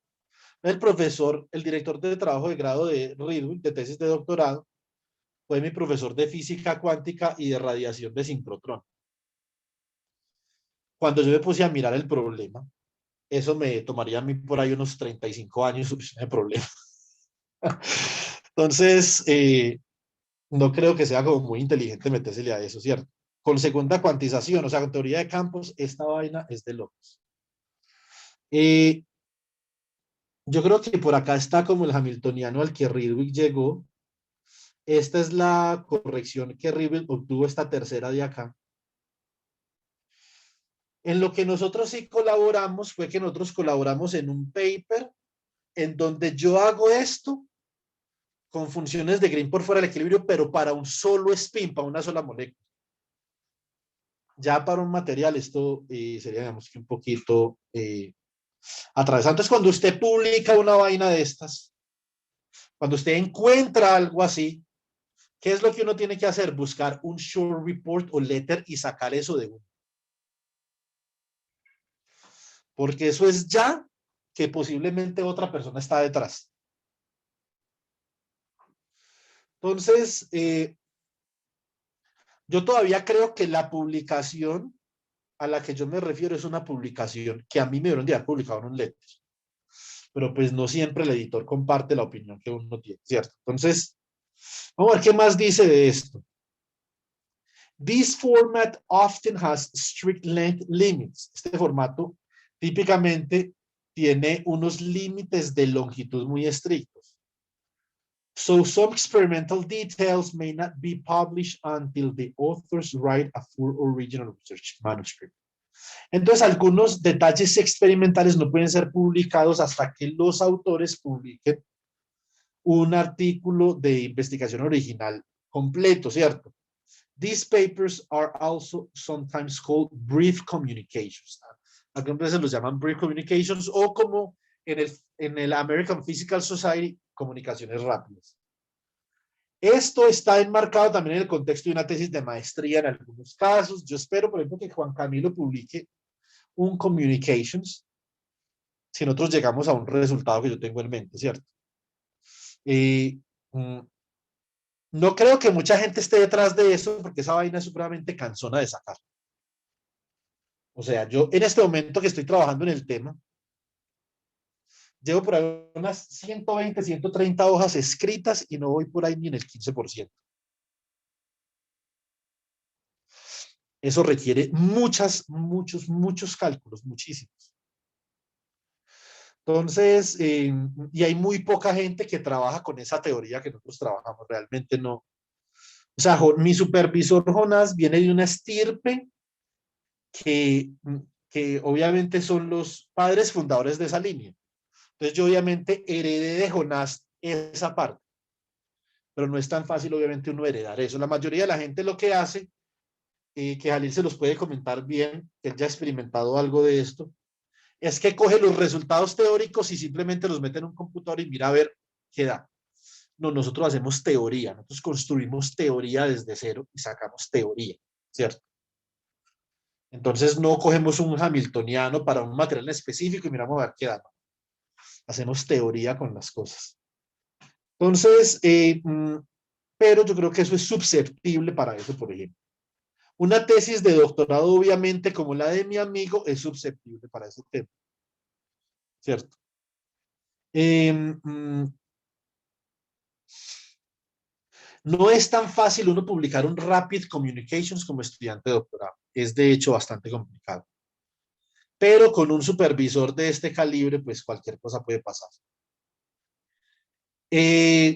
El profesor, el director de trabajo de grado de Ridley, de tesis de doctorado, fue mi profesor de física cuántica y de radiación de sincrotrón. Cuando yo me puse a mirar el problema, eso me tomaría a mí por ahí unos 35 años solucionar el problema. Entonces, no creo que sea como muy inteligente metérsele a eso, ¿cierto? Con segunda cuantización, o sea, con teoría de campos, esta vaina es de locos. Yo creo que por acá está como el hamiltoniano al que Rydberg llegó. Esta es la corrección que Rydberg obtuvo, esta tercera de acá. En lo que nosotros sí colaboramos fue que nosotros colaboramos en un paper en donde yo hago esto con funciones de Green por fuera del equilibrio, pero para un solo spin, para una sola molécula. Ya para un material esto sería, digamos, que un poquito atravesante. Entonces, cuando usted publica una vaina de estas, cuando usted encuentra algo así, ¿qué es lo que uno tiene que hacer? Buscar un short report o letter y sacar eso de uno. Porque eso es ya que posiblemente otra persona está detrás. Entonces, yo todavía creo que la publicación a la que yo me refiero es una publicación que a mí me dieron de haber publicado en un letter. Pero pues no siempre el editor comparte la opinión que uno tiene, ¿cierto? Entonces, vamos a ver qué más dice de esto. This format often has strict length limits. Este formato típicamente tiene unos límites de longitud muy estrictos. So some experimental details may not be published until the authors write a full original research manuscript. Entonces, algunos detalles experimentales no pueden ser publicados hasta que los autores publiquen un artículo de investigación original completo, ¿cierto? These papers are also sometimes called brief communications. Algunas veces los llaman brief communications o como en el American Physical Society, comunicaciones rápidas. Esto está enmarcado también en el contexto de una tesis de maestría en algunos casos. Yo espero, por ejemplo, que Juan Camilo publique un communications si nosotros llegamos a un resultado que yo tengo en mente, ¿cierto? No creo que mucha gente esté detrás de eso porque esa vaina es supremamente cansona de sacar. O sea, yo en este momento que estoy trabajando en el tema, llevo por ahí unas 120, 130 hojas escritas y no voy por ahí ni en el 15%. Eso requiere muchos cálculos, muchísimos. Entonces, y hay muy poca gente que trabaja con esa teoría que nosotros trabajamos, realmente no. O sea, mi supervisor Jonás viene de una estirpe que, que obviamente son los padres fundadores de esa línea. Entonces yo obviamente heredé de Jonás esa parte, pero no es tan fácil obviamente uno heredar eso. La mayoría de la gente lo que hace, que Jalil se los puede comentar bien, que él ya ha experimentado algo de esto, es que coge los resultados teóricos y simplemente los mete en un computador y mira a ver qué da. No, nosotros hacemos teoría, nosotros construimos teoría desde cero y sacamos teoría, ¿cierto? Entonces no cogemos un hamiltoniano para un material específico y miramos a ver qué da. No. Hacemos teoría con las cosas. Entonces, pero yo creo que eso es susceptible para eso, por ejemplo. Una tesis de doctorado, obviamente, como la de mi amigo, es susceptible para ese tema, ¿cierto? No es tan fácil uno publicar un Rapid Communications como estudiante de doctorado. Es de hecho bastante complicado. Pero con un supervisor de este calibre, pues cualquier cosa puede pasar.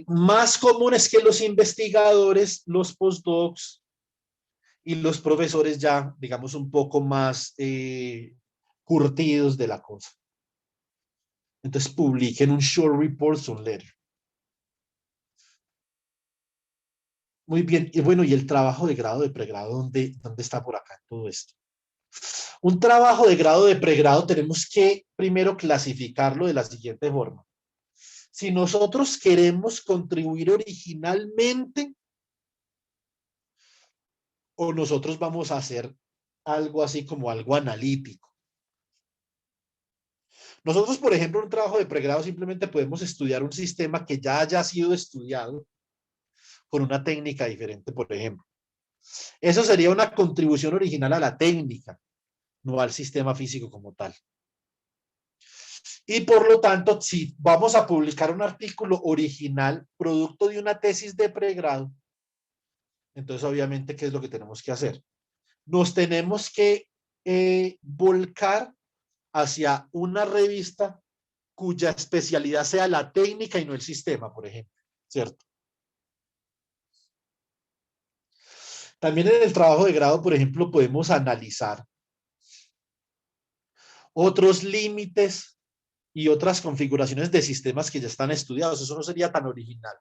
Más común es que los investigadores, los postdocs y los profesores ya, digamos, un poco más curtidos de la cosa. Entonces publiquen un short report, un letter. Muy bien, y bueno, ¿y el trabajo de grado, de pregrado, dónde está por acá todo esto? Un trabajo de grado, de pregrado, tenemos que primero clasificarlo de la siguiente forma. Si nosotros queremos contribuir originalmente o nosotros vamos a hacer algo así como algo analítico. Nosotros, por ejemplo, en un trabajo de pregrado simplemente podemos estudiar un sistema que ya haya sido estudiado con una técnica diferente, por ejemplo. Eso sería una contribución original a la técnica, no al sistema físico como tal. Y por lo tanto, si vamos a publicar un artículo original, producto de una tesis de pregrado, entonces obviamente, ¿qué es lo que tenemos que hacer? Nos tenemos que volcar hacia una revista cuya especialidad sea la técnica y no el sistema, por ejemplo, ¿cierto? También en el trabajo de grado, por ejemplo, podemos analizar otros límites y otras configuraciones de sistemas que ya están estudiados. Eso no sería tan original,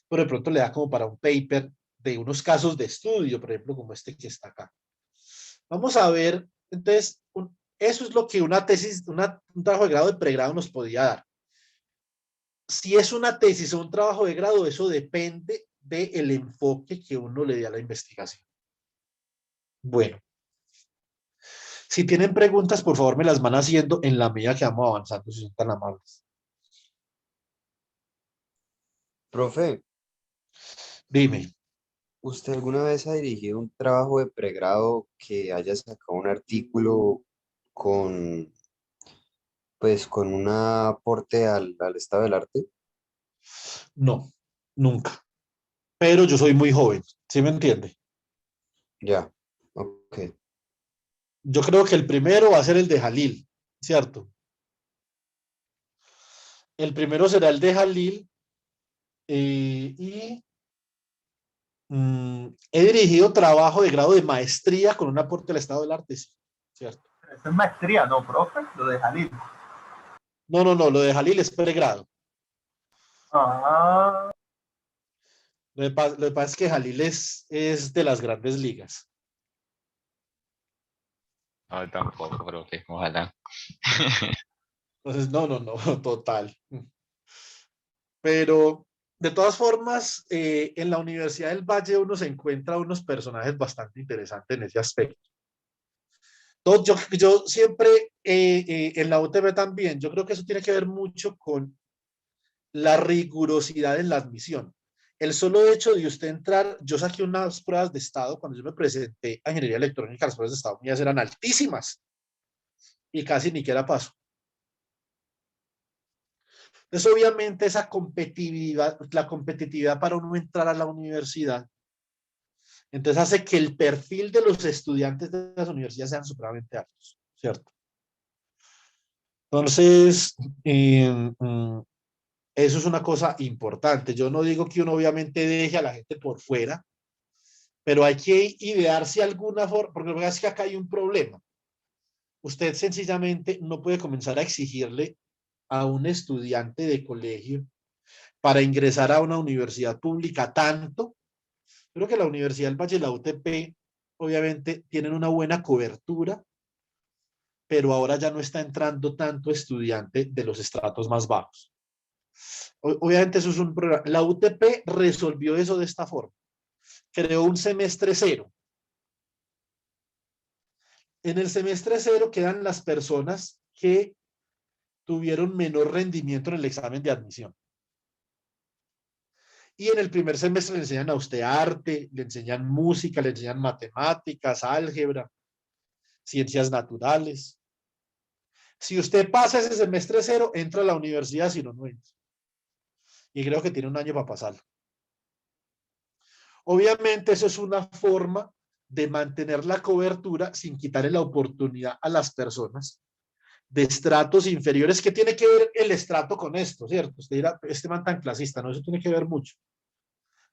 pero de pronto le da como para un paper de unos casos de estudio, por ejemplo, como este que está acá. Vamos a ver, entonces, eso es lo que una tesis, un trabajo de grado de pregrado nos podía dar. Si es una tesis o un trabajo de grado, eso depende del enfoque que uno le dé a la investigación. Bueno, si tienen preguntas, por favor me las van haciendo en la medida que vamos avanzando, si son tan amables. Profe, Dime. ¿usted alguna vez ha dirigido un trabajo de pregrado que haya sacado un artículo con, pues, con un aporte al estado del arte? No, nunca. Pero yo soy muy joven, ¿sí me entiende? Ya, ok. Yo creo que el primero va a ser el de Jalil, ¿cierto? El primero será el de Jalil y he dirigido trabajo de grado de maestría con un aporte al estado del arte, sí, ¿cierto? Eso es maestría, ¿no, profe? Lo de Jalil. No, lo de Jalil es pregrado. Ah, Lo que pasa es que Jalil es de las grandes ligas. No, tampoco, profe, ojalá. Entonces, no, total. Pero, de todas formas, en la Universidad del Valle uno se encuentra unos personajes bastante interesantes en ese aspecto. Yo siempre, en la UTB también, yo creo que eso tiene que ver mucho con la rigurosidad en la admisión. El solo hecho de usted entrar, yo saqué unas pruebas de estado, cuando yo me presenté a ingeniería electrónica, las pruebas de estado mías eran altísimas y casi ni siquiera paso. Entonces, obviamente, esa competitividad, la competitividad para uno entrar a la universidad, entonces hace que el perfil de los estudiantes de las universidades sean supremamente altos, ¿cierto? Entonces, eso es una cosa importante. Yo no digo que uno obviamente deje a la gente por fuera, pero hay que idearse alguna forma, porque lo que pasa es que acá hay un problema. Usted sencillamente no puede comenzar a exigirle a un estudiante de colegio para ingresar a una universidad pública tanto. Creo que la Universidad del Valle y la UTP obviamente tienen una buena cobertura, pero ahora ya no está entrando tanto estudiante de los estratos más bajos. Obviamente eso es un programa. La UTP resolvió eso de esta forma. Creó un semestre cero. En el semestre cero quedan las personas que tuvieron menor rendimiento en el examen de admisión. Y en el primer semestre le enseñan a usted arte, le enseñan música, le enseñan matemáticas, álgebra, ciencias naturales. Si usted pasa ese semestre cero, entra a la universidad, si no, no entra. Y creo que tiene un año para pasarlo. Obviamente eso es una forma de mantener la cobertura sin quitarle la oportunidad a las personas de estratos inferiores. ¿Qué tiene que ver el estrato con esto, cierto? Usted dirá, este man tan clasista, no, eso tiene que ver mucho.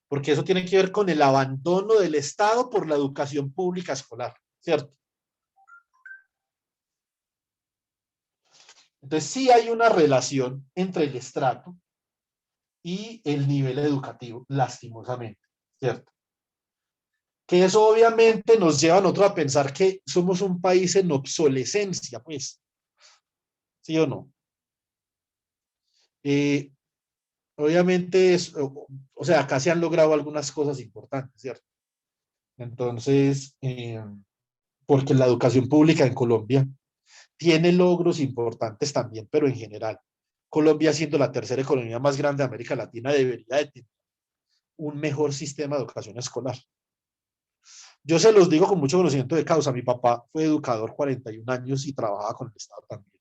Porque eso tiene que ver con el abandono del Estado por la educación pública escolar, ¿cierto? Entonces sí hay una relación entre el estrato y el nivel educativo, lastimosamente, ¿cierto? Que eso obviamente nos lleva a nosotros a pensar que somos un país en obsolescencia, pues, ¿sí o no? Eh, obviamente, o sea, acá se han logrado algunas cosas importantes, ¿cierto? Entonces, porque la educación pública en Colombia tiene logros importantes también, pero en general, Colombia siendo la tercera economía más grande de América Latina debería de tener un mejor sistema de educación escolar. Yo se los digo con mucho conocimiento de causa. Mi papá fue educador 41 años y trabajaba con el Estado también.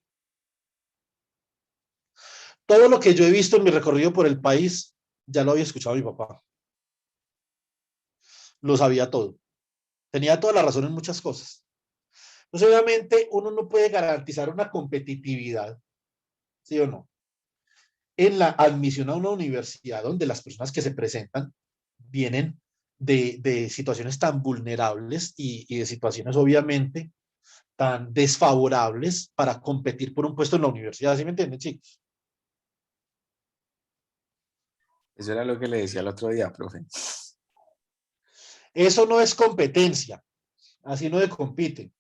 Todo lo que yo he visto en mi recorrido por el país, ya lo había escuchado mi papá. Lo sabía todo. Tenía toda la razón en muchas cosas. Entonces, obviamente, uno no puede garantizar una competitividad, ¿sí o no? En la admisión a una universidad donde las personas que se presentan vienen de situaciones tan vulnerables y de situaciones, obviamente, tan desfavorables para competir por un puesto en la universidad. ¿Sí me entienden, chicos? Eso era lo que le decía el otro día, profe. Eso no es competencia, así no se compite.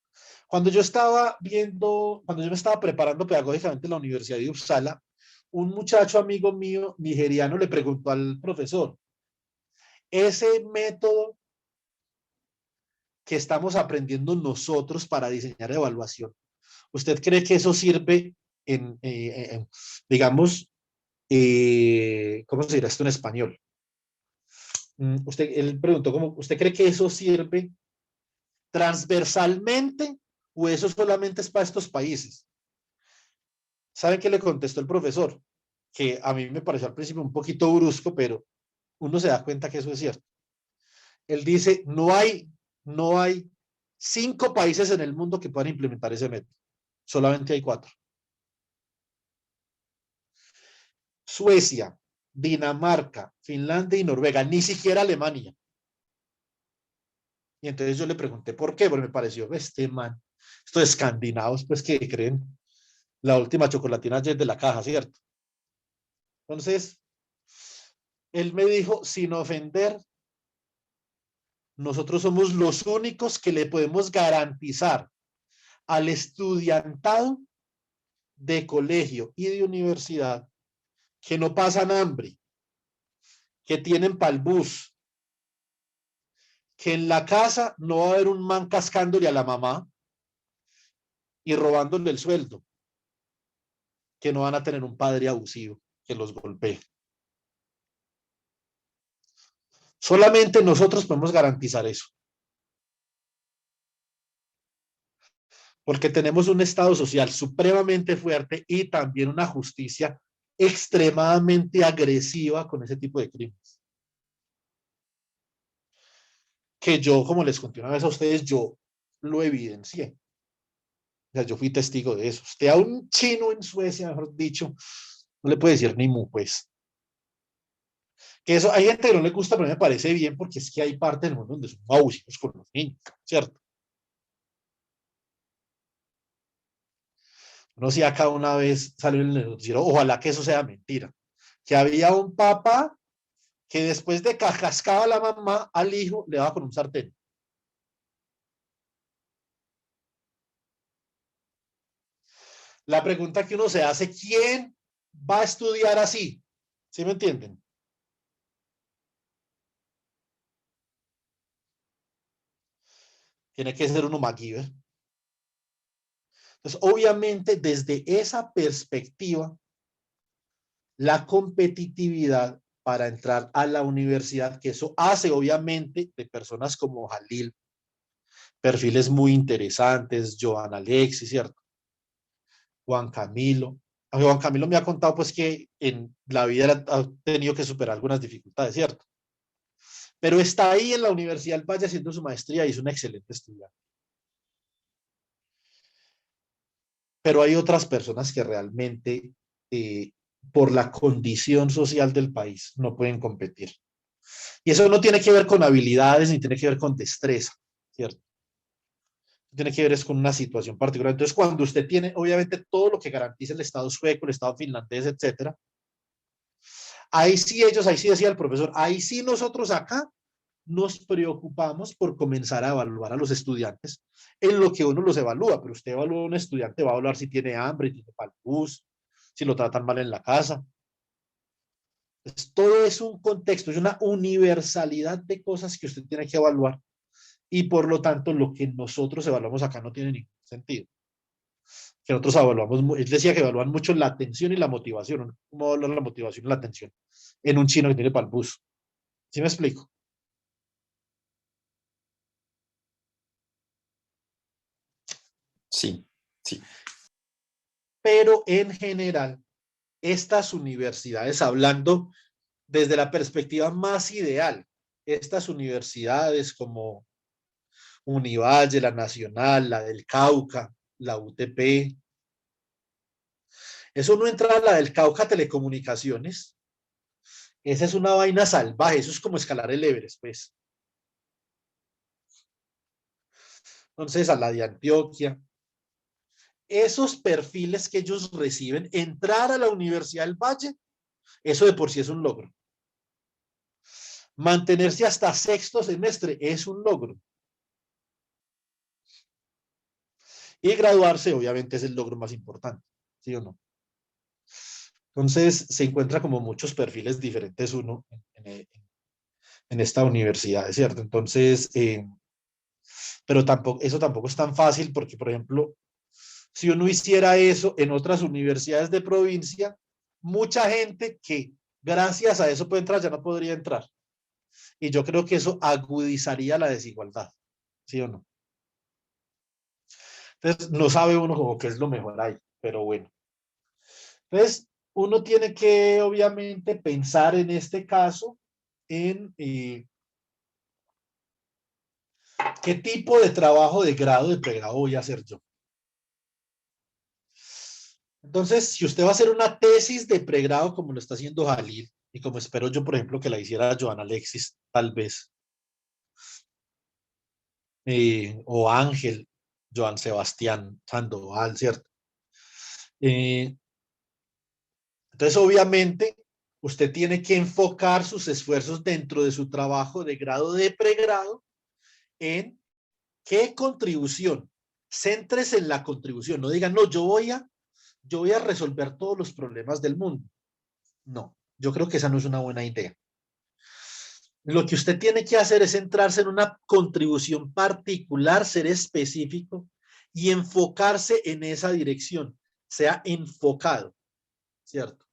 Cuando yo estaba viendo, cuando yo me estaba preparando pedagógicamente en la Universidad de Uppsala, un muchacho amigo mío nigeriano le preguntó al profesor, ese método que estamos aprendiendo nosotros para diseñar evaluación, ¿usted cree que eso sirve digamos, ¿cómo se dirá esto en español? Él preguntó, ¿usted cree que eso sirve transversalmente o eso solamente es para estos países? ¿Saben qué le contestó el profesor? Que a mí me pareció al principio un poquito brusco, pero uno se da cuenta que eso es cierto. Él dice, no hay 5 países en el mundo que puedan implementar ese método. Solamente hay 4. Suecia, Dinamarca, Finlandia y Noruega, ni siquiera Alemania. Y entonces yo le pregunté por qué, porque me pareció, este man, estos escandinavos, pues que creen la última chocolatina de la caja, ¿cierto? Entonces, él me dijo, sin ofender, nosotros somos los únicos que le podemos garantizar al estudiantado de colegio y de universidad que no pasan hambre, que tienen pa'l bus, que en la casa no va a haber un man cascándole a la mamá y robándole el sueldo, que no van a tener un padre abusivo que los golpee. Solamente nosotros podemos garantizar eso. Porque tenemos un Estado social supremamente fuerte y también una justicia extremadamente agresiva con ese tipo de crímenes. Que yo, como les conté una vez a ustedes, yo lo evidencié. O sea, yo fui testigo de eso. Usted a un chino en Suecia, mejor dicho, no le puede decir ni mu, pues. Que eso, hay gente que no le gusta, pero me parece bien porque es que hay parte del mundo donde son abusivos con los niños, ¿cierto? No sé si acá una vez salió en el noticiero, ojalá que eso sea mentira, que había un papá que después de que cascaba a la mamá, al hijo le daba con un sartén. La pregunta que uno se hace, ¿quién va a estudiar así? ¿Sí me entienden? Tiene que ser uno MacGyver. Entonces, obviamente, desde esa perspectiva, la competitividad para entrar a la universidad, que eso hace obviamente de personas como Jalil perfiles muy interesantes, Joan Alexis, ¿cierto? Juan Camilo. Juan Camilo me ha contado pues que en la vida ha tenido que superar algunas dificultades, ¿cierto? Pero está ahí en la Universidad del Valle haciendo su maestría y es un excelente estudiante. Pero hay otras personas que realmente, por la condición social del país, no pueden competir. Y eso no tiene que ver con habilidades ni tiene que ver con destreza, ¿cierto? Tiene que ver es con una situación particular. Entonces, cuando usted tiene, obviamente, todo lo que garantiza el Estado sueco, el Estado finlandés, etcétera, ahí sí ellos, ahí sí decía el profesor, ahí sí nosotros acá nos preocupamos por comenzar a evaluar a los estudiantes en lo que uno los evalúa, pero usted evalúa a un estudiante, va a evaluar si tiene hambre, si tiene palpus, si lo tratan mal en la casa. Entonces, todo es un contexto, es una universalidad de cosas que usted tiene que evaluar y por lo tanto lo que nosotros evaluamos acá no tiene ningún sentido. Que nosotros evaluamos, él decía que evalúan mucho la atención y la motivación, ¿cómo evaluar la motivación y la atención en un chino que tiene palpus? ¿Sí me explico? Sí, sí. Pero en general, estas universidades, hablando desde la perspectiva más ideal, estas universidades como Univalle, la Nacional, la del Cauca, la UTP, eso no entra a la del Cauca Telecomunicaciones, esa es una vaina salvaje, eso es como escalar el Everest, pues. Entonces, a la de Antioquia, esos perfiles que ellos reciben, entrar a la Universidad del Valle, eso de por sí es un logro. Mantenerse hasta sexto semestre es un logro. Y graduarse, obviamente, es el logro más importante, ¿sí o no? Entonces, se encuentra como muchos perfiles diferentes uno en esta universidad, ¿cierto? Entonces, pero tampoco, eso tampoco es tan fácil porque, por ejemplo, si uno hiciera eso en otras universidades de provincia, mucha gente que gracias a eso puede entrar ya no podría entrar. Y yo creo que eso agudizaría la desigualdad, ¿sí o no? Entonces, no sabe uno como qué es lo mejor ahí, pero bueno. Entonces, uno tiene que, obviamente, pensar en este caso en qué tipo de trabajo de grado, de pregrado voy a hacer yo. Entonces, si usted va a hacer una tesis de pregrado como lo está haciendo Jalil, y como espero yo, por ejemplo, que la hiciera Joan Alexis, tal vez, o Ángel, Joan Sebastián Sandoval, ¿cierto? Entonces, obviamente, usted tiene que enfocar sus esfuerzos dentro de su trabajo de grado de pregrado en qué contribución. Céntrese en la contribución, no digan, no, yo voy a resolver todos los problemas del mundo. No, yo creo que esa no es una buena idea. Lo que usted tiene que hacer es centrarse en una contribución particular, ser específico y enfocarse en esa dirección, sea enfocado, ¿cierto?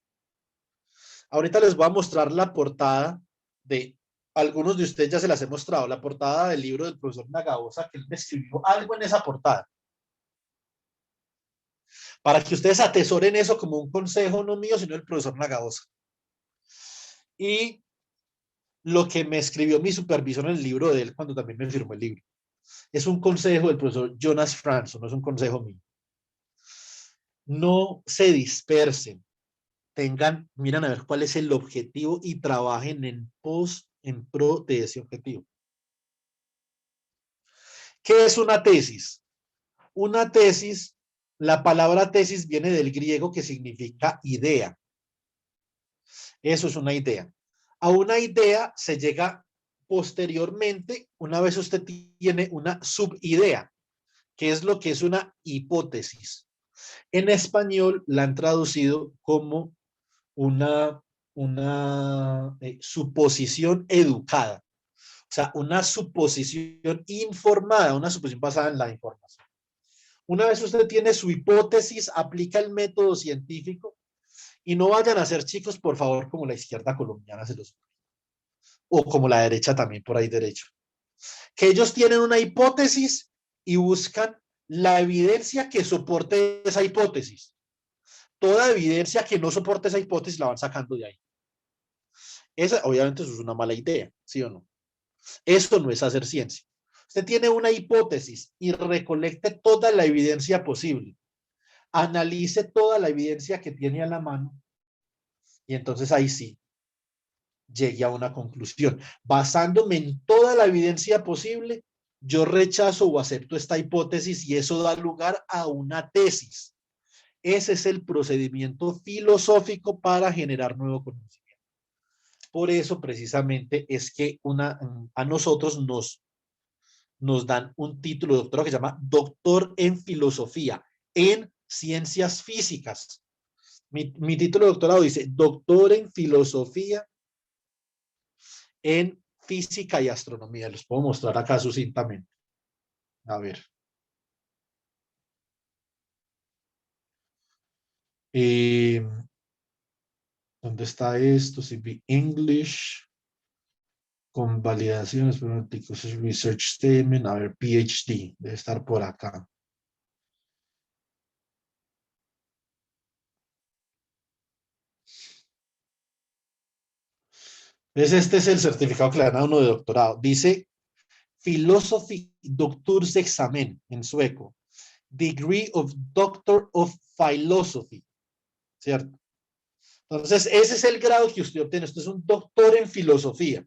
Ahorita les voy a mostrar la portada de, algunos de ustedes ya se las he mostrado, la portada del libro del profesor Nagaosa, que él me escribió algo en esa portada. Para que ustedes atesoren eso como un consejo no mío, sino del profesor Nagaosa. Y lo que me escribió mi supervisor en el libro de él cuando también me firmó el libro. Es un consejo del profesor Jonas Franson, no es un consejo mío. No se dispersen, miran a ver cuál es el objetivo y trabajen en pro de ese objetivo. ¿Qué es una tesis? Una tesis, la palabra tesis viene del griego que significa idea. Eso es una idea. A una idea se llega posteriormente, una vez usted tiene una subidea, que es lo que es una hipótesis. En español la han traducido como una suposición educada. O sea, una suposición informada, una suposición basada en la información. Una vez usted tiene su hipótesis, aplica el método científico, Y no vayan a ser, chicos, por favor, como la izquierda colombiana se los, o como la derecha también por ahí derecho. Que ellos tienen una hipótesis y buscan la evidencia que soporte esa hipótesis. Toda evidencia que no soporte esa hipótesis la van sacando de ahí. Esa, obviamente, eso es una mala idea, ¿sí o no? Eso no es hacer ciencia. Usted tiene una hipótesis y recolecte toda la evidencia posible. Analice toda la evidencia que tiene a la mano y entonces ahí sí llegue a una conclusión. Basándome en toda la evidencia posible, yo rechazo o acepto esta hipótesis y eso da lugar a una tesis. Ese es el procedimiento filosófico para generar nuevo conocimiento. Por eso precisamente es que a nosotros nos dan un título de doctorado que se llama doctor en filosofía, en ciencias físicas. Mi título de doctorado dice doctor en filosofía en física y astronomía. Les puedo mostrar acá sucintamente. A ver. ¿Dónde está esto? CV English. Con validaciones, research statement, a ver, PhD, debe estar por acá. Este es el certificado que le dan a uno de doctorado. Dice Philosophy Doktorsexamen en sueco. Degree of Doctor of Philosophy. ¿Cierto? Entonces, ese es el grado que usted obtiene. Usted es un doctor en filosofía.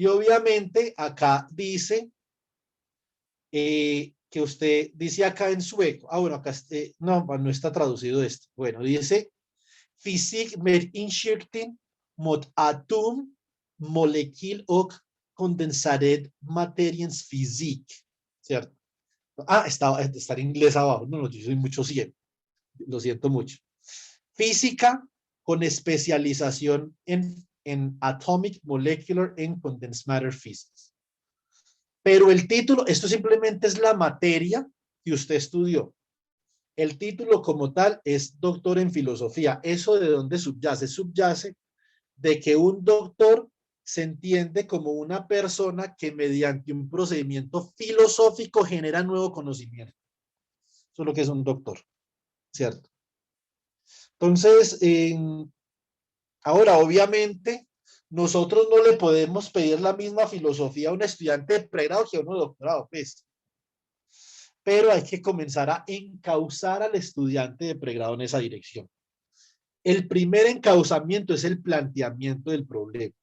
Y obviamente acá dice que usted dice acá en sueco. Ah, bueno, acá no está traducido esto. Bueno, dice Fysik med inriktning mot atom, molekyl och kondensated materiens fysik. ¿Cierto? Ah, está en inglés abajo. No, yo soy mucho ciego. Lo siento mucho. Física con especialización en Atomic, Molecular and Condensed Matter Physics. Pero el título, esto simplemente es la materia que usted estudió. El título como tal es doctor en filosofía. ¿Eso de dónde subyace? Subyace de que un doctor se entiende como una persona que mediante un procedimiento filosófico genera nuevo conocimiento. Eso es lo que es un doctor, ¿cierto? Entonces, ahora, obviamente, nosotros no le podemos pedir la misma filosofía a un estudiante de pregrado que a uno de doctorado, pues. Pero hay que comenzar a encauzar al estudiante de pregrado en esa dirección. El primer encauzamiento es el planteamiento del problema.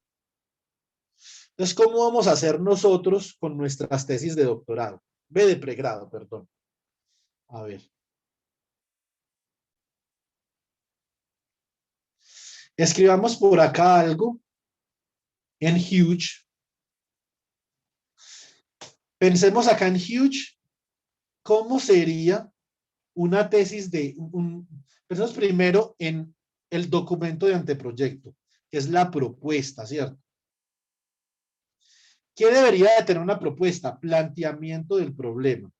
Entonces, ¿cómo vamos a hacer nosotros con nuestras tesis de doctorado? De pregrado, perdón. A ver. Escribamos por acá algo en Huge. Pensemos acá en Huge. ¿Cómo sería una tesis pensemos primero en el documento de anteproyecto, que es la propuesta, ¿cierto? ¿Qué debería de tener una propuesta? Planteamiento del problema.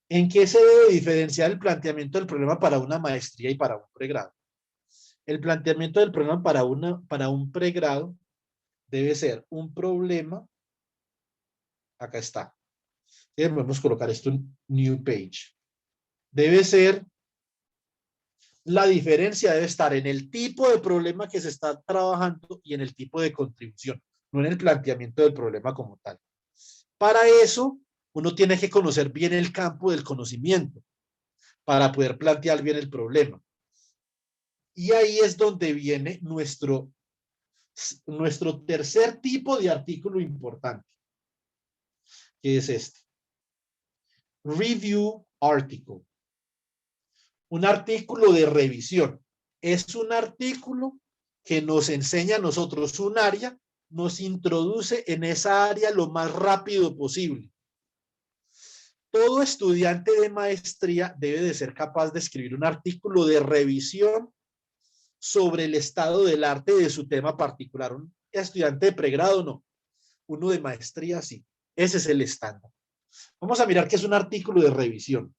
¿En qué se debe diferenciar el planteamiento del problema para una maestría y para un pregrado? El planteamiento del problema para un pregrado debe ser un problema. Acá está. Debemos colocar esto en New Page. Debe ser, la diferencia debe estar en el tipo de problema que se está trabajando y en el tipo de contribución, no en el planteamiento del problema como tal. Para eso, uno tiene que conocer bien el campo del conocimiento para poder plantear bien el problema. Y ahí es donde viene nuestro tercer tipo de artículo importante, que es este. Review article. Un artículo de revisión. Es un artículo que nos enseña a nosotros un área, nos introduce en esa área lo más rápido posible. Todo estudiante de maestría debe de ser capaz de escribir un artículo de revisión sobre el estado del arte de su tema particular. Un estudiante de pregrado no, uno de maestría sí. Ese es el estándar. Vamos a mirar qué es un artículo de revisión.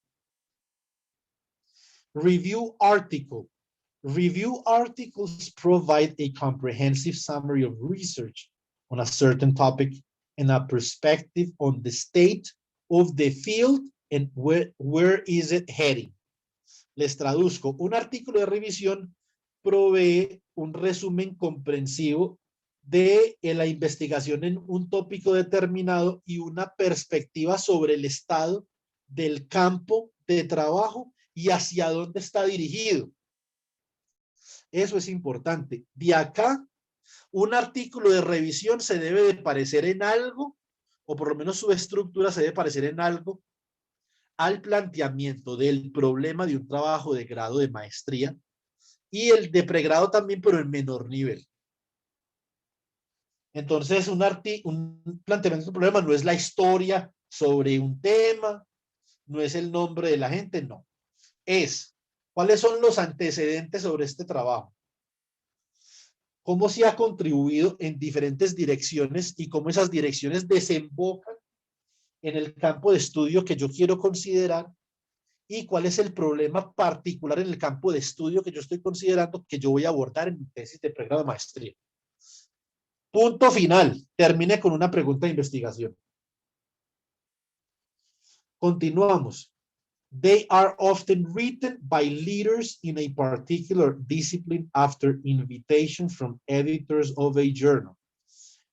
Review article. Review articles provide a comprehensive summary of research on a certain topic and a perspective on the state of the field and where is it heading. Les traduzco. Un artículo de revisión provee un resumen comprensivo de la investigación en un tópico determinado y una perspectiva sobre el estado del campo de trabajo y hacia dónde está dirigido. Eso es importante. De acá, un artículo de revisión se debe de parecer en algo, o por lo menos su estructura se debe parecer en algo al planteamiento del problema de un trabajo de grado de maestría y el de pregrado también, pero en menor nivel. Entonces, un planteamiento de un problema no es la historia sobre un tema, no es el nombre de la gente, no. Es, ¿cuáles son los antecedentes sobre este trabajo? ¿Cómo se ha contribuido en diferentes direcciones y cómo esas direcciones desembocan en el campo de estudio que yo quiero considerar? ¿Y cuál es el problema particular en el campo de estudio que yo estoy considerando que yo voy a abordar en mi tesis de pregrado de maestría? Punto final. Termine con una pregunta de investigación. Continuamos. They are often written by leaders in a particular discipline after invitation from editors of a journal.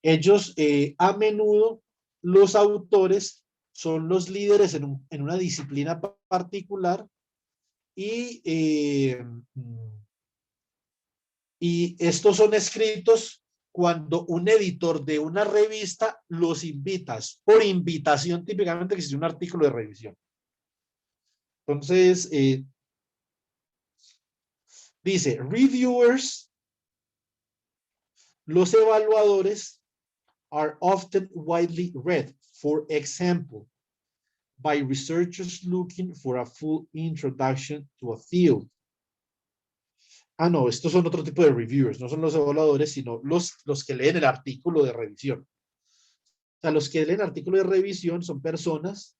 Ellos, a menudo, los autores son los líderes en una disciplina particular y estos son escritos cuando un editor de una revista los invita, por invitación típicamente que existe un artículo de revisión. Entonces, dice, reviewers, los evaluadores, are often widely read, for example, by researchers looking for a full introduction to a field. Ah, no, estos son otro tipo de reviewers, no son los evaluadores, sino los que leen el artículo de revisión. O sea, los que leen el artículo de revisión son personas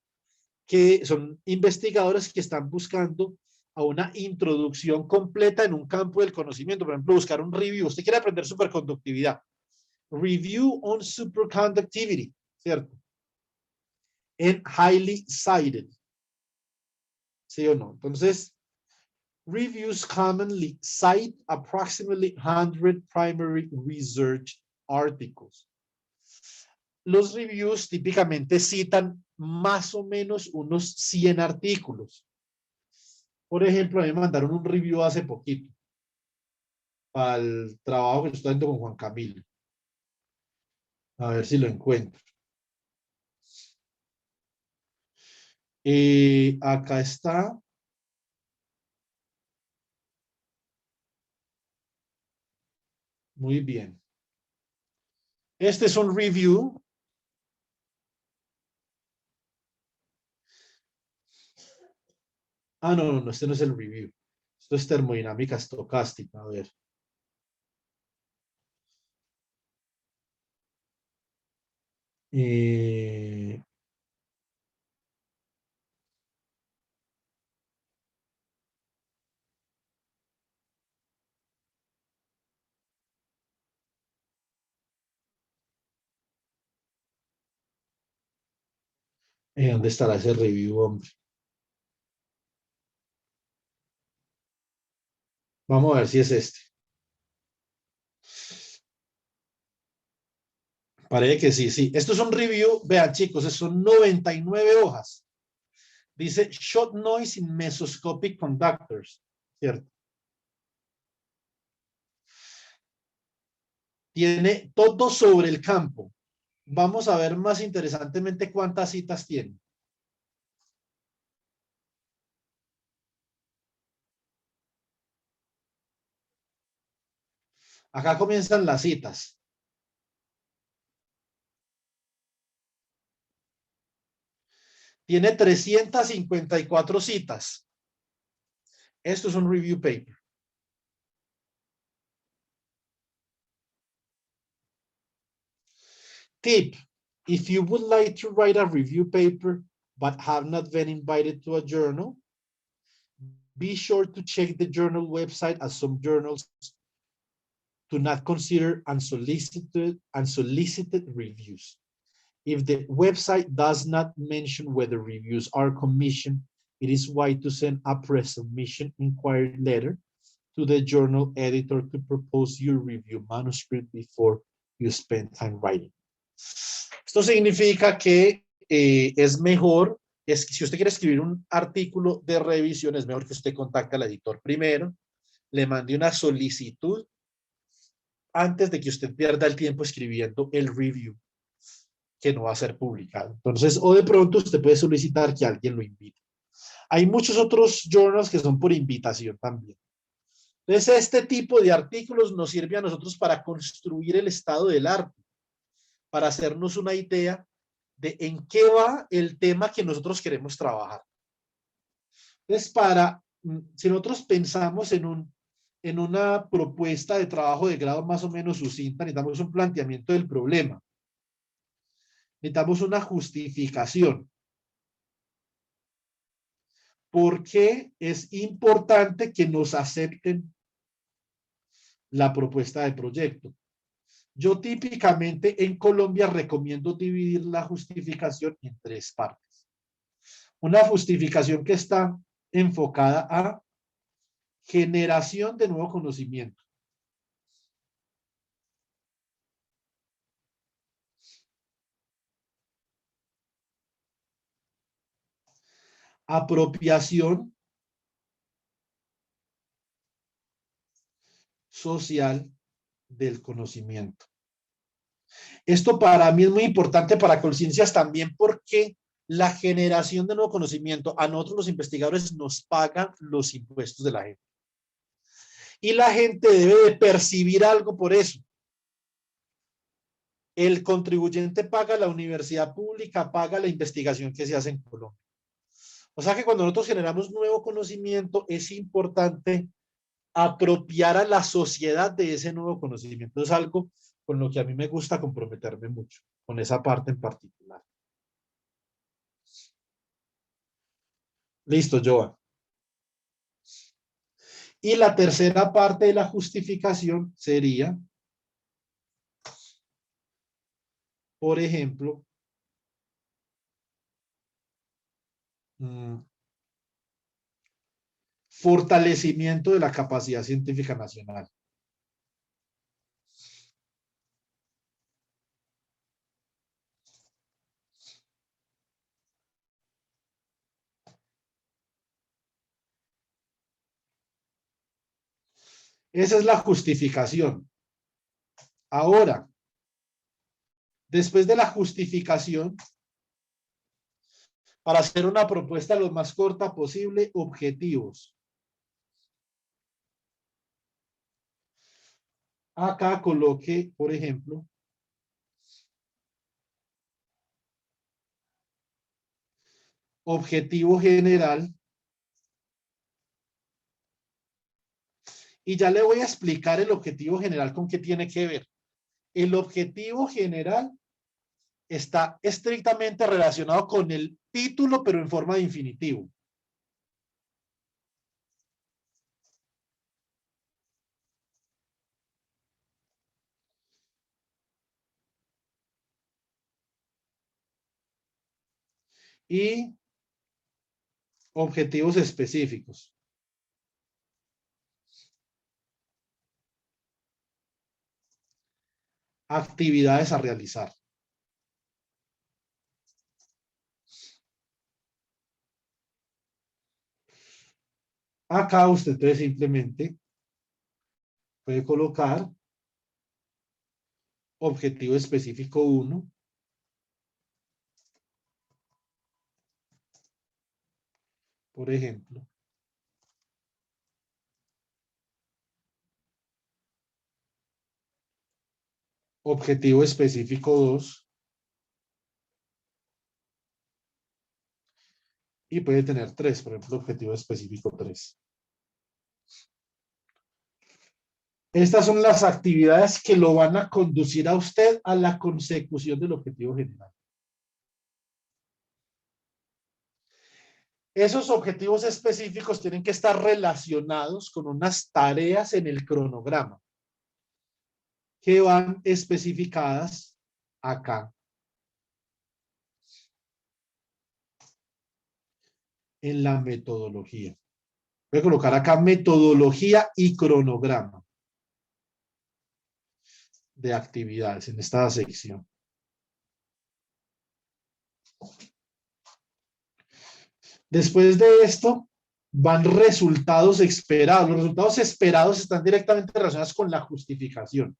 que son investigadores que están buscando a una introducción completa en un campo del conocimiento. Por ejemplo, buscar un review. Usted quiere aprender superconductividad. Review on superconductivity, ¿cierto? And highly cited. ¿Sí o no? Entonces, reviews commonly cite approximately 100 primary research articles. Los reviews típicamente citan más o menos unos 100 artículos. Por ejemplo, a mí me mandaron un review hace poquito al trabajo que estoy haciendo con Juan Camilo. A ver si lo encuentro. Acá está. Muy bien. Este es un review. Ah, no, este no es el review. Esto es termodinámica estocástica. A ver. ¿Dónde estará ese review, hombre? Vamos a ver si es este. Parece que sí, sí. Esto es un review. Vean, chicos, son 99 hojas. Dice shot noise in mesoscopic conductors, ¿cierto? Tiene todo sobre el campo. Vamos a ver más interesantemente cuántas citas tiene. Acá comienzan las citas. Tiene 354 citas. Esto es un review paper. Tip: if you would like to write a review paper, but have not been invited to a journal, be sure to check the journal website, as some journals do not consider unsolicited reviews. If the website does not mention whether reviews are commissioned, it is wise to send a pre-submission inquiry letter to the journal editor to propose your review manuscript before you spend time writing. Esto significa que es mejor, es que si usted quiere escribir un artículo de revisión, es mejor que usted contacte al editor primero, le mande una solicitud antes de que usted pierda el tiempo escribiendo el review que no va a ser publicado. Entonces, o de pronto usted puede solicitar que alguien lo invite. Hay muchos otros journals que son por invitación también. Entonces, este tipo de artículos nos sirve a nosotros para construir el estado del arte, para hacernos una idea de en qué va el tema que nosotros queremos trabajar. Entonces, si nosotros pensamos en una propuesta de trabajo de grado más o menos sucinta, necesitamos un planteamiento del problema. Necesitamos una justificación. ¿Por qué es importante que nos acepten la propuesta de proyecto? Yo típicamente en Colombia recomiendo dividir la justificación en 3 partes. Una justificación que está enfocada a generación de nuevo conocimiento. Apropiación social del conocimiento. Esto para mí es muy importante para Colciencias también porque la generación de nuevo conocimiento, a nosotros los investigadores nos pagan los impuestos de la gente. Y la gente debe de percibir algo por eso. El contribuyente paga, la universidad pública paga la investigación que se hace en Colombia. O sea que cuando nosotros generamos nuevo conocimiento es importante apropiar a la sociedad de ese nuevo conocimiento. Es algo con lo que a mí me gusta comprometerme mucho, con esa parte en particular. Listo, Joa. Y la tercera parte de la justificación sería, por ejemplo, fortalecimiento de la capacidad científica nacional. Esa es la justificación. Ahora, después de la justificación, para hacer una propuesta lo más corta posible, objetivos. Acá coloque, por ejemplo, objetivo general. Y ya le voy a explicar el objetivo general con qué tiene que ver. El objetivo general está estrictamente relacionado con el título, pero en forma de infinitivo. Y objetivos específicos. Actividades a realizar. Acá usted simplemente puede colocar objetivo específico 1. Por ejemplo. Objetivo específico 2. Y puede tener 3, por ejemplo, objetivo específico 3. Estas son las actividades que lo van a conducir a usted a la consecución del objetivo general. Esos objetivos específicos tienen que estar relacionados con unas tareas en el cronograma que van especificadas acá en la metodología. Voy a colocar acá metodología y cronograma de actividades en esta sección. Después de esto, van resultados esperados. Los resultados esperados están directamente relacionados con la justificación.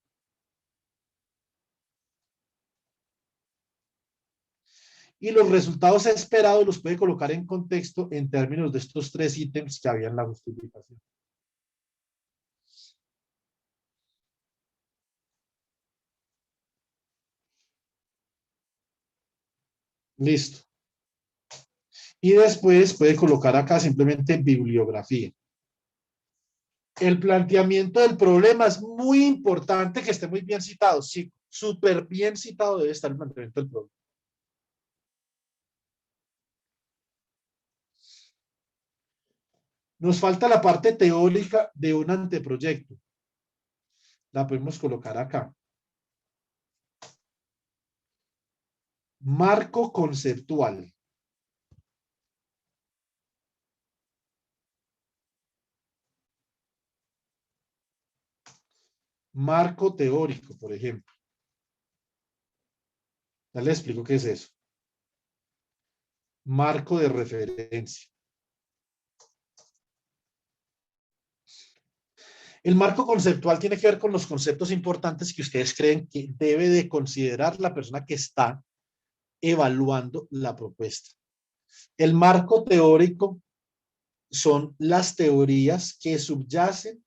Y los resultados esperados los puede colocar en contexto en términos de estos tres ítems que había en la justificación. Listo. Y después puede colocar acá simplemente bibliografía. El planteamiento del problema es muy importante que esté muy bien citado. Sí, súper bien citado debe estar el planteamiento del problema. Nos falta la parte teórica de un anteproyecto. La podemos colocar acá. Marco conceptual. Marco teórico, por ejemplo. Ya les explico qué es eso. Marco de referencia. El marco conceptual tiene que ver con los conceptos importantes que ustedes creen que debe de considerar la persona que está evaluando la propuesta. El marco teórico son las teorías que subyacen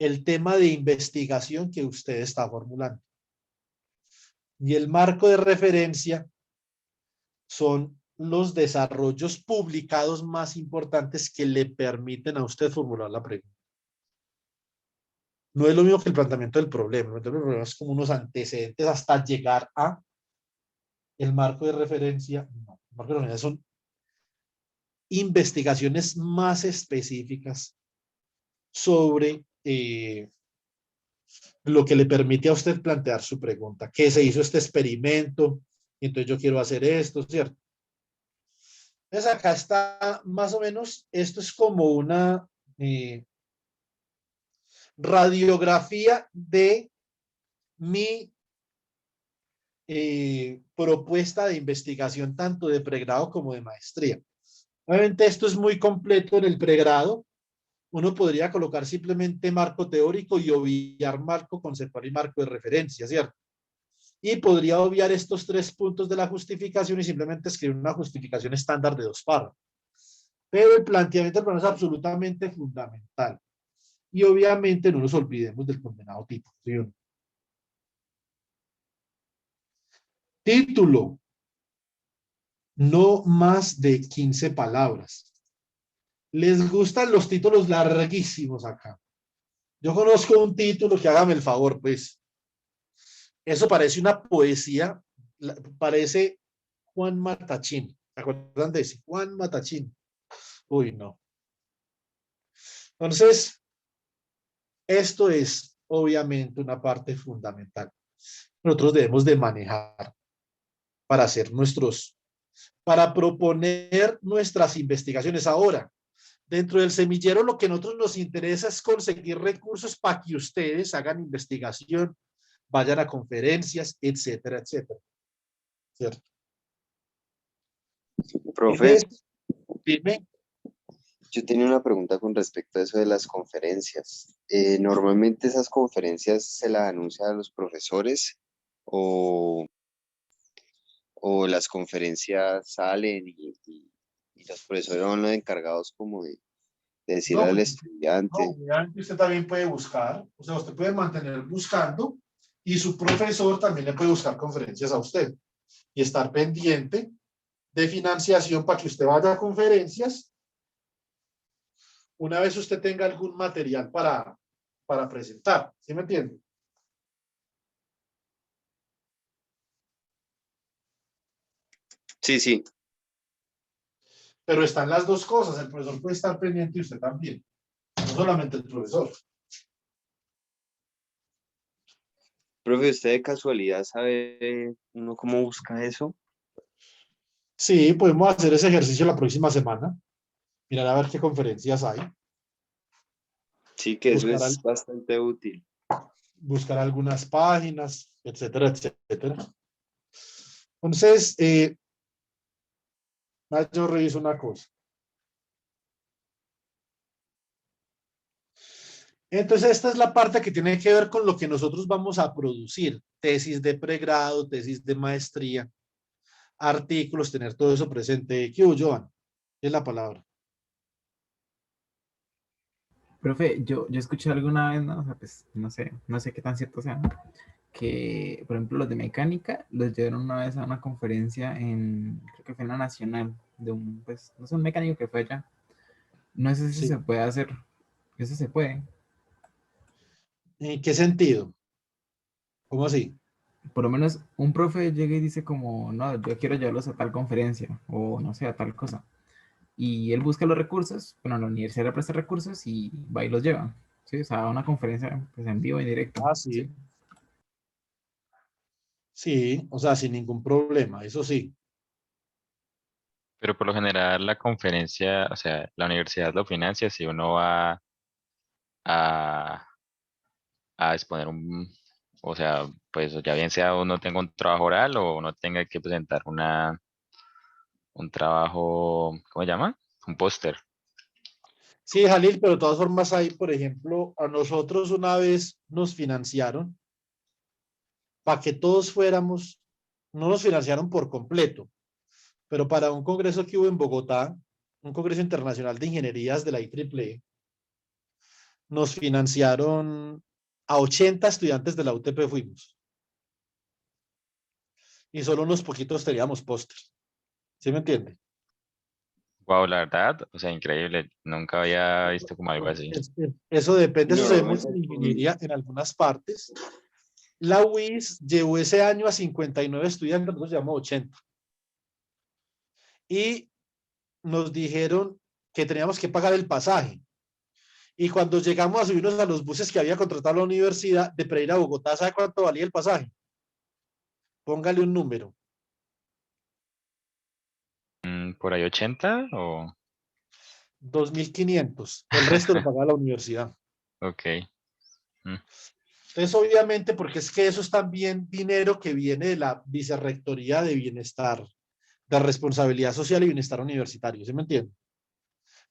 el tema de investigación que usted está formulando. Y el marco de referencia son los desarrollos publicados más importantes que le permiten a usted formular la pregunta. No es lo mismo que el planteamiento del problema. El problema es como unos antecedentes hasta llegar a el marco de referencia. No, el marco de referencia son investigaciones más específicas sobre lo que le permite a usted plantear su pregunta. ¿Qué se hizo este experimento? Y entonces yo quiero hacer esto, ¿cierto? Entonces acá está más o menos, esto es como una radiografía de mi propuesta de investigación tanto de pregrado como de maestría. Obviamente esto es muy completo en el pregrado. Uno podría colocar simplemente marco teórico y obviar marco conceptual y marco de referencia, ¿cierto? Y podría obviar estos tres puntos de la justificación y simplemente escribir una justificación estándar de 2 párrafos. Pero el planteamiento del problema es absolutamente fundamental. Y obviamente no nos olvidemos del condenado tipo, ¿sí o no? Título. No más de 15 palabras. Les gustan los títulos larguísimos acá. Yo conozco un título que hágame el favor, pues. Eso parece una poesía, parece Juan Matachín. ¿Se acuerdan de ese? Juan Matachín. Uy, no. Entonces, esto es obviamente una parte fundamental. Nosotros debemos de manejar para hacer para proponer nuestras investigaciones. Ahora, dentro del semillero lo que a nosotros nos interesa es conseguir recursos para que ustedes hagan investigación, vayan a conferencias, etcétera, etcétera. ¿Cierto? Profe, Dime. yo tenía una pregunta con respecto a eso de las conferencias. ¿Normalmente esas conferencias se las anuncian a los profesores o, o las conferencias salen y los profesores son los encargados como de decir No, al pues, estudiante? usted también puede buscar, o sea, usted puede mantener buscando y su profesor también le puede buscar conferencias a usted y estar pendiente de financiación para que usted vaya a conferencias una vez usted tenga algún material para presentar. ¿Sí me entiende? Sí, sí. Pero están las dos cosas, el profesor puede estar pendiente y usted también, no solamente el profesor. Profe, ¿usted de casualidad sabe uno cómo busca eso? Sí, podemos hacer ese ejercicio la próxima semana, mirar a ver qué conferencias hay, Sí, que eso buscar, es bastante útil. buscar algunas páginas, etcétera, etcétera. Entonces, yo reviso una cosa. Entonces, esta es la parte que tiene que ver con lo que nosotros vamos a producir, tesis de pregrado, tesis de maestría, artículos, tener todo eso presente. ¿Qué hubo, Joan? Es la palabra. Profe, yo escuché alguna vez, ¿no? O sea, pues, no sé qué tan cierto sea, ¿no? Que, por ejemplo, los de mecánica los llevaron una vez a una conferencia en, creo que fue en la Nacional, de un, pues, no sé, un mecánico que fue allá. No sé si Sí. se puede hacer, eso se puede. ¿En qué sentido? ¿Cómo así? Por lo menos un profe llega y dice como, no, yo quiero llevarlos a tal conferencia, o no sé, a tal cosa. Y él busca los recursos, bueno, la universidad le presta recursos y va y los lleva. Sí, o sea, a una conferencia pues, en vivo y directo. Ah, Sí. sí. Sí, o sea, sin ningún problema, eso sí. Pero por lo general la conferencia, o sea, la universidad lo financia si uno va a, a exponer o sea, pues ya bien sea uno tenga un trabajo oral o uno tenga que presentar un trabajo, ¿cómo se llama? Un póster. Sí, Jalil, pero de todas formas ahí, por ejemplo, a nosotros una vez nos financiaron para que todos fuéramos, no nos financiaron por completo, pero para un congreso que hubo en Bogotá, un congreso internacional de ingenierías de la IEEE, nos financiaron a 80 estudiantes de la UTP fuimos y solo unos poquitos teníamos póster. ¿Sí me entiende? Wow, la verdad, o sea, increíble. Nunca había visto como algo así. Eso depende, eso se ve mucho en Normalmente con, ingeniería en algunas partes. La UIS llevó ese año a 59 estudiantes, nosotros llevamos 80. Y nos dijeron que teníamos que pagar el pasaje. Y cuando llegamos a subirnos a los buses que había contratado la universidad de Pereira a Bogotá, ¿sabe cuánto valía el pasaje? Póngale un número. ¿Por ahí 80 o...? 2.500. El resto lo pagaba la universidad. Ok. Mm. Entonces, obviamente, porque es que eso es también dinero que viene de la Vicerrectoría de Bienestar, de Responsabilidad Social y Bienestar Universitario, ¿sí me entiende?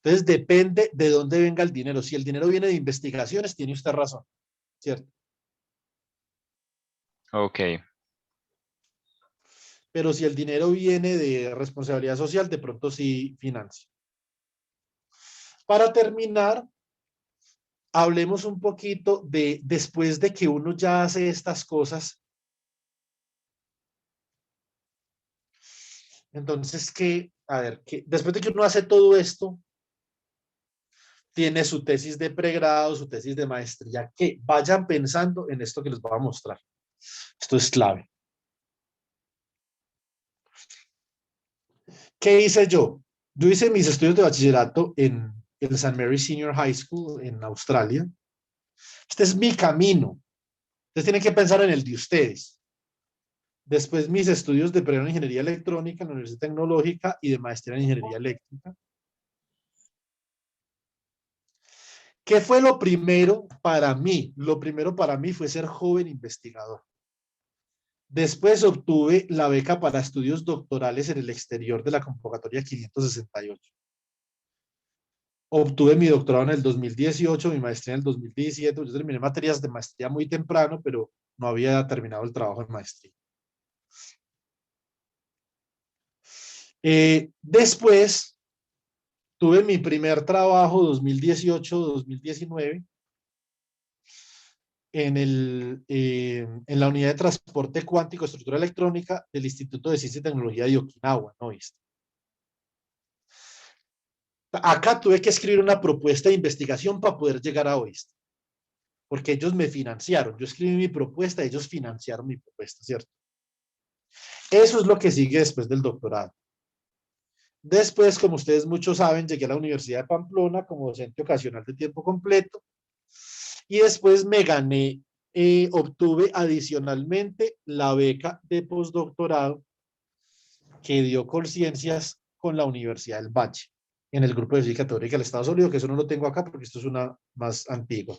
Entonces, depende de dónde venga el dinero. Si el dinero viene de investigaciones, tiene usted razón, ¿cierto? Ok. Pero si el dinero viene de responsabilidad social, de pronto sí financia. Para terminar, hablemos un poquito de después de que uno ya hace estas cosas. Entonces, a ver, que después de que uno hace todo esto, tiene su tesis de pregrado, su tesis de maestría, que vayan pensando en esto que les voy a mostrar. Esto es clave. ¿Qué hice yo? Yo hice mis estudios de bachillerato en el St. Mary Senior High School en Australia. Este es mi camino. Ustedes tienen que pensar en el de ustedes. Después mis estudios de pregrado en ingeniería electrónica en la Universidad Tecnológica y de maestría en ingeniería eléctrica. ¿Qué fue lo primero para mí? Lo primero para mí fue ser joven investigador. Después obtuve la beca para estudios doctorales en el exterior de la convocatoria 568. Obtuve mi doctorado en el 2018, mi maestría en el 2017. Yo terminé materias de maestría muy temprano, pero no había terminado el trabajo en maestría. Después tuve mi primer trabajo 2018-2019 en la unidad de transporte cuántico estructura electrónica del Instituto de Ciencia y Tecnología de Okinawa, ¿no viste? Acá tuve que escribir una propuesta de investigación para poder llegar a OIST, porque ellos me financiaron. Yo escribí mi propuesta, ellos financiaron mi propuesta, ¿cierto? Eso es lo que sigue después del doctorado. Después, como ustedes muchos saben, llegué a la Universidad de Pamplona como docente ocasional de tiempo completo y después me gané, obtuve adicionalmente la beca de postdoctorado que dio Colciencias con la Universidad del Valle en el grupo de física teórica del estado sólido, que eso no lo tengo acá porque esto es una más antigua.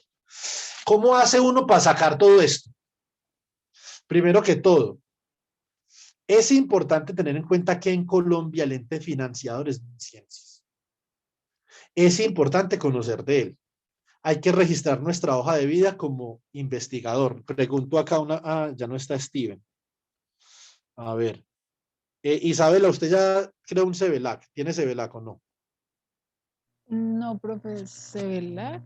¿Cómo hace uno para sacar todo esto? Primero que todo, es importante tener en cuenta que en Colombia el ente financiador es Ciencias. Es importante conocer de él. Hay que registrar nuestra hoja de vida como investigador. Pregunto acá ya no está Steven. A ver. Isabela, usted ya creó un CEBELAC. ¿Tiene CEBELAC o no? No, profe, ¿Cebelac?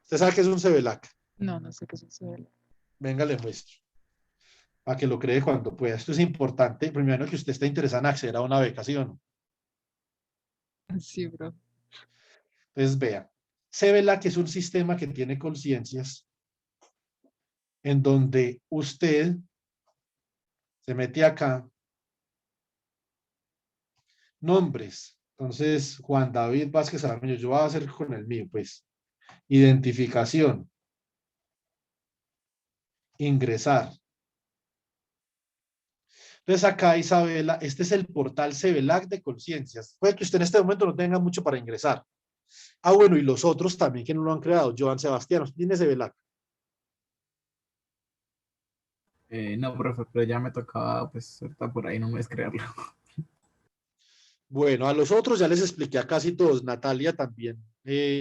¿Usted sabe qué es un CEBELAC? No, no sé qué es un Cebelac. Venga, le muestro. Para que lo cree cuando pueda. Esto es importante. Primero que usted esté interesado en acceder a una beca, ¿sí o no? Sí, profe. Entonces, vea. CEBELAC es un sistema que tiene conciencias en donde usted se mete acá. Nombres. Entonces, Juan David Vázquez Aramillo. Yo voy a hacer con el mío, pues. Identificación. Ingresar. Entonces acá, Isabela, este es el portal CEBELAC de Conciencias. Puede que usted en este momento no tenga mucho para ingresar. Ah, bueno, y los otros también que no lo han creado. Joan Sebastián, ¿usted tiene CEBELAC? No, profe, pero ya me tocaba, pues, ahorita por ahí no me es creerlo. Bueno, a los otros ya les expliqué a casi todos. Natalia también.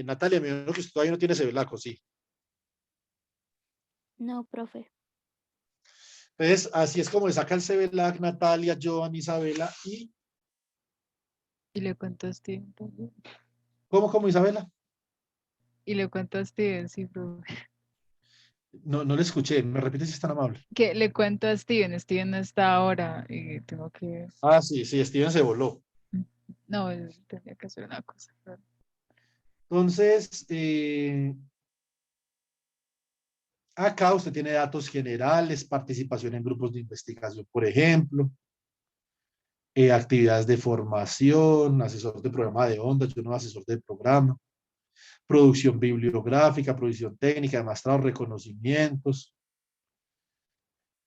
Natalia, me imagino que usted todavía no tiene CEBELAC, ¿o sí? No, profe. Entonces, así es como se saca el CEBELAC, Natalia, Joan, Isabela y... Y le cuento a Steven también. ¿Cómo, Isabela? Y le cuento a Steven, sí, profe. No, no le escuché. ¿Me repite si es tan amable? Que le cuento a Steven. Steven no está ahora y tengo que... Ah, sí, Steven se voló. No, tenía que hacer una cosa. Entonces, acá usted tiene datos generales, participación en grupos de investigación, por ejemplo, actividades de formación, asesor de programa de onda, yo no asesor de programa, producción bibliográfica, producción técnica, demostrado reconocimientos.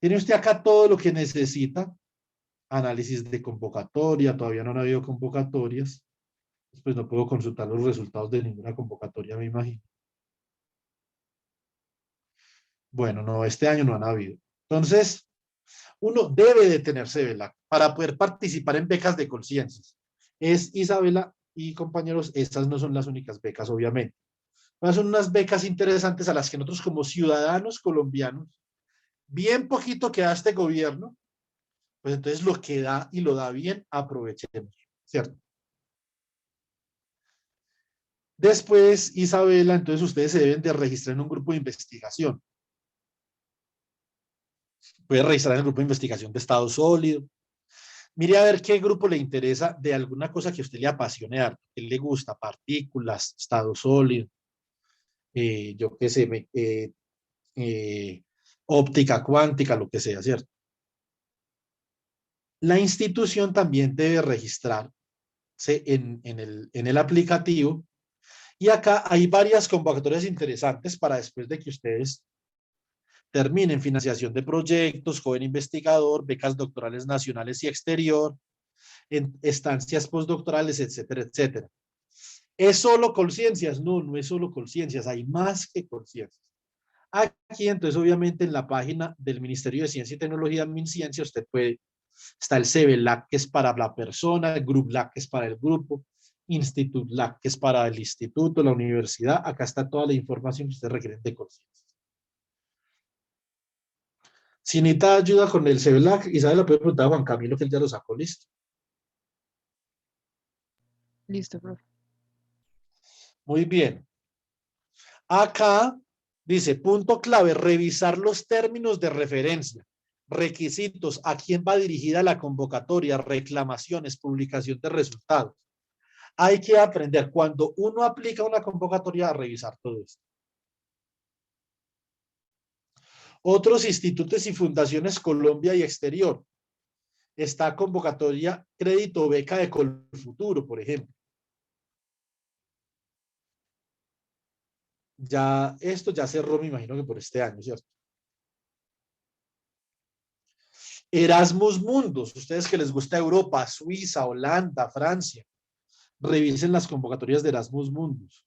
Tiene usted acá todo lo que necesita, análisis de convocatoria, todavía no han habido convocatorias, pues no puedo consultar los resultados de ninguna convocatoria, me imagino. Bueno, no, este año no han habido. Entonces, uno debe de tener CEBELAC para poder participar en becas de Colciencias. Es Isabela y compañeros, estas no son las únicas becas, obviamente. Son unas becas interesantes a las que nosotros como ciudadanos colombianos, bien poquito que da este gobierno, pues entonces lo que da y lo da bien, aprovechemos, ¿cierto? Después, Isabela, entonces ustedes se deben de registrar en un grupo de investigación. Puede registrar en el grupo de investigación de estado sólido. Mire a ver qué grupo le interesa de alguna cosa que a usted le apasione harto, que le gusta, partículas, estado sólido, yo qué sé, óptica cuántica, lo que sea, ¿cierto? La institución también debe registrarse en el aplicativo y acá hay varias convocatorias interesantes para después de que ustedes terminen financiación de proyectos, joven investigador, becas doctorales nacionales y exterior, en estancias postdoctorales, etcétera, etcétera. ¿Es solo Colciencias? No, no es solo Colciencias, hay más que Colciencias. Aquí, entonces, obviamente, en la página del Ministerio de Ciencia y Tecnología, MinCiencia, usted puede, está el CEBELAC, que es para la persona, el GRUPLAC, que es para el grupo, INSTITUTLAC, que es para el instituto, la universidad. Acá está toda la información que ustedes requieren de Colciencias. Si necesita ayuda con el CEBELAC, Isabel, la puede preguntar a Juan Camilo, que él ya lo sacó listo. Listo, profe. Muy bien. Acá dice, punto clave, revisar los términos de referencia, requisitos, a quién va dirigida la convocatoria, reclamaciones, publicación de resultados. Hay que aprender cuando uno aplica una convocatoria a revisar todo esto. Otros institutos y fundaciones Colombia y exterior. Está convocatoria crédito beca de Colfuturo, por ejemplo. Ya, esto ya cerró, me imagino que por este año, ¿cierto? Erasmus Mundus, ustedes que les gusta Europa, Suiza, Holanda, Francia, revisen las convocatorias de Erasmus Mundus.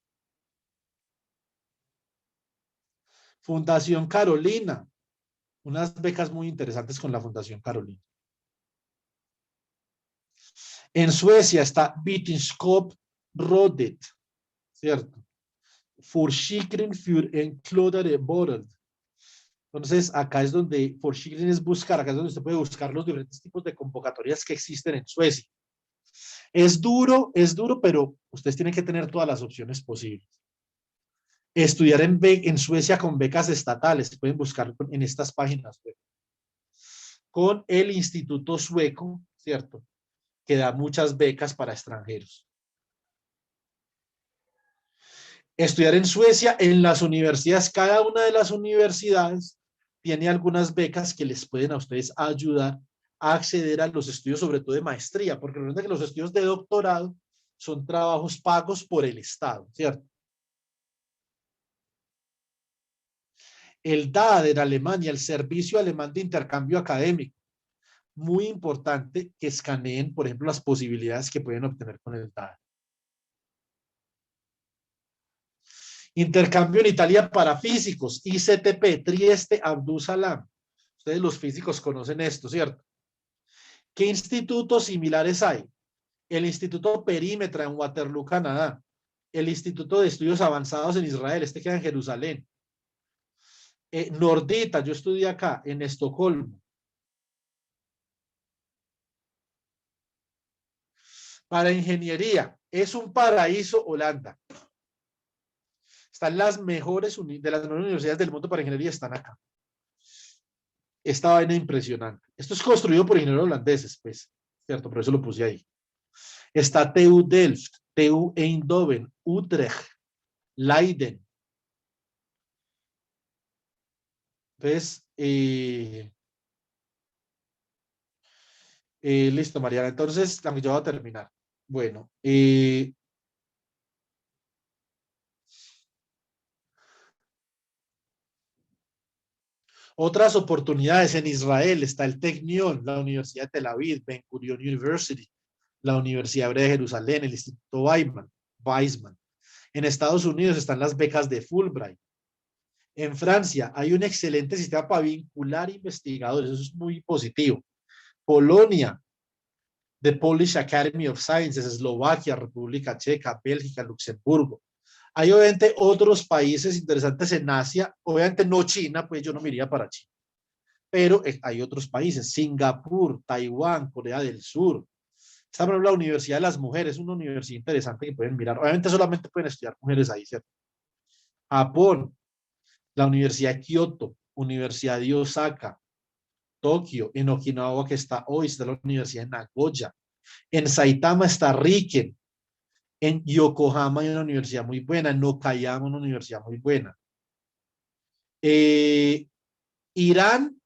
Fundación Carolina, unas becas muy interesantes con la Fundación Carolina. En Suecia está Vetenskapsrådet, ¿cierto? Försäkring för en klodare Borrad. Entonces, acá es donde Försäkring es buscar, acá es donde usted puede buscar los diferentes tipos de convocatorias que existen en Suecia. Es duro, pero ustedes tienen que tener todas las opciones posibles. Estudiar en Suecia con becas estatales, pueden buscar en estas páginas web. Con el Instituto Sueco, ¿cierto? Que da muchas becas para extranjeros. Estudiar en Suecia, en las universidades, cada una de las universidades tiene algunas becas que les pueden a ustedes ayudar a acceder a los estudios, sobre todo de maestría, porque recuerden que los estudios de doctorado son trabajos pagos por el Estado, ¿cierto? El DAAD en Alemania, el Servicio Alemán de Intercambio Académico. Muy importante que escaneen, por ejemplo, las posibilidades que pueden obtener con el DAAD. Intercambio en Italia para físicos, ICTP, Trieste, Abdus Salam. Ustedes los físicos conocen esto, ¿cierto? ¿Qué institutos similares hay? El Instituto Perímetra en Waterloo, Canadá. El Instituto de Estudios Avanzados en Israel, este queda en Jerusalén. Nordita, yo estudié acá, en Estocolmo. Para ingeniería, es un paraíso Holanda. Están las mejores universidades del mundo para ingeniería, están acá. Esta vaina impresionante. Esto es construido por ingenieros holandeses, pues, ¿cierto? Por eso lo puse ahí. Está TU Delft, TU Eindhoven, Utrecht, Leiden. Entonces, listo, Mariana. Entonces, yo voy a terminar. Bueno, otras oportunidades en Israel está el Technion, la Universidad de Tel Aviv, Ben Gurion University, la Universidad Hebrea de Jerusalén, el Instituto Weizmann. En Estados Unidos están las becas de Fulbright. En Francia hay un excelente sistema para vincular investigadores, eso es muy positivo. Polonia, The Polish Academy of Sciences, Eslovaquia, República Checa, Bélgica, Luxemburgo. Hay obviamente otros países interesantes en Asia, obviamente no China, pues yo no me iría para China, pero hay otros países, Singapur, Taiwán, Corea del Sur. Está por ejemplo la Universidad de las Mujeres, una universidad interesante que pueden mirar, obviamente solamente pueden estudiar mujeres ahí, ¿cierto? Japón, la Universidad de Kioto, Universidad de Osaka, Tokio, en Okinawa que está hoy, está la Universidad de Nagoya, en Saitama está Riken, en Yokohama hay una universidad muy buena, en Okayama una universidad muy buena. Irán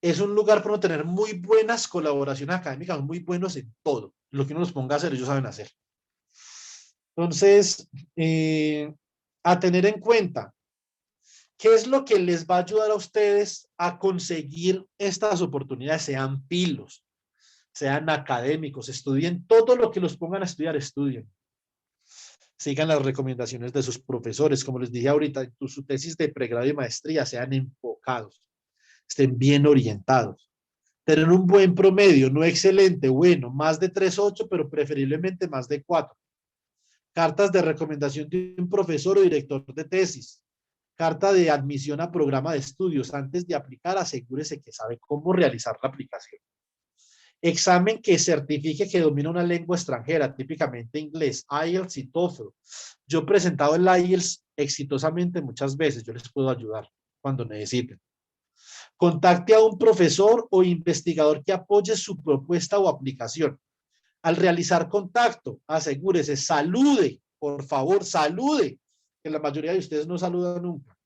es un lugar para tener muy buenas colaboraciones académicas, muy buenos en todo. Lo que uno los ponga a hacer, ellos saben hacer. Entonces, a tener en cuenta, ¿qué es lo que les va a ayudar a ustedes a conseguir estas oportunidades? Sean pilos, sean académicos, estudien todo lo que los pongan a estudiar, estudien. Sigan las recomendaciones de sus profesores, como les dije ahorita, en su tesis de pregrado y maestría, sean enfocados, estén bien orientados. Tener un buen promedio, no excelente, bueno, más de 3.8, pero preferiblemente más de 4. Cartas de recomendación de un profesor o director de tesis. Carta de admisión a programa de estudios. Antes de aplicar, asegúrese que sabe cómo realizar la aplicación. Examen que certifique que domina una lengua extranjera, típicamente inglés, IELTS y TOEFL. Yo he presentado el IELTS exitosamente muchas veces, yo les puedo ayudar cuando necesiten. Contacte a un profesor o investigador que apoye su propuesta o aplicación. Al realizar contacto, asegúrese, salude, por favor, salude, que la mayoría de ustedes no saludan nunca.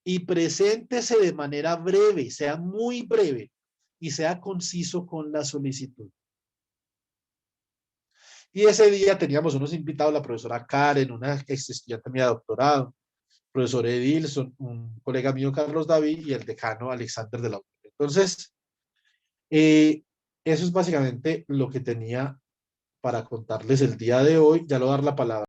Y preséntese de manera breve, sea muy breve. y sea conciso con la solicitud. Y ese día teníamos unos invitados, la profesora Karen, una ex estudiante mía de doctorado, profesor Edilson, un colega mío, Carlos David, y el decano Alexander de la UNED. Entonces, eso es básicamente lo que tenía para contarles el día de hoy. Ya le voy a dar la palabra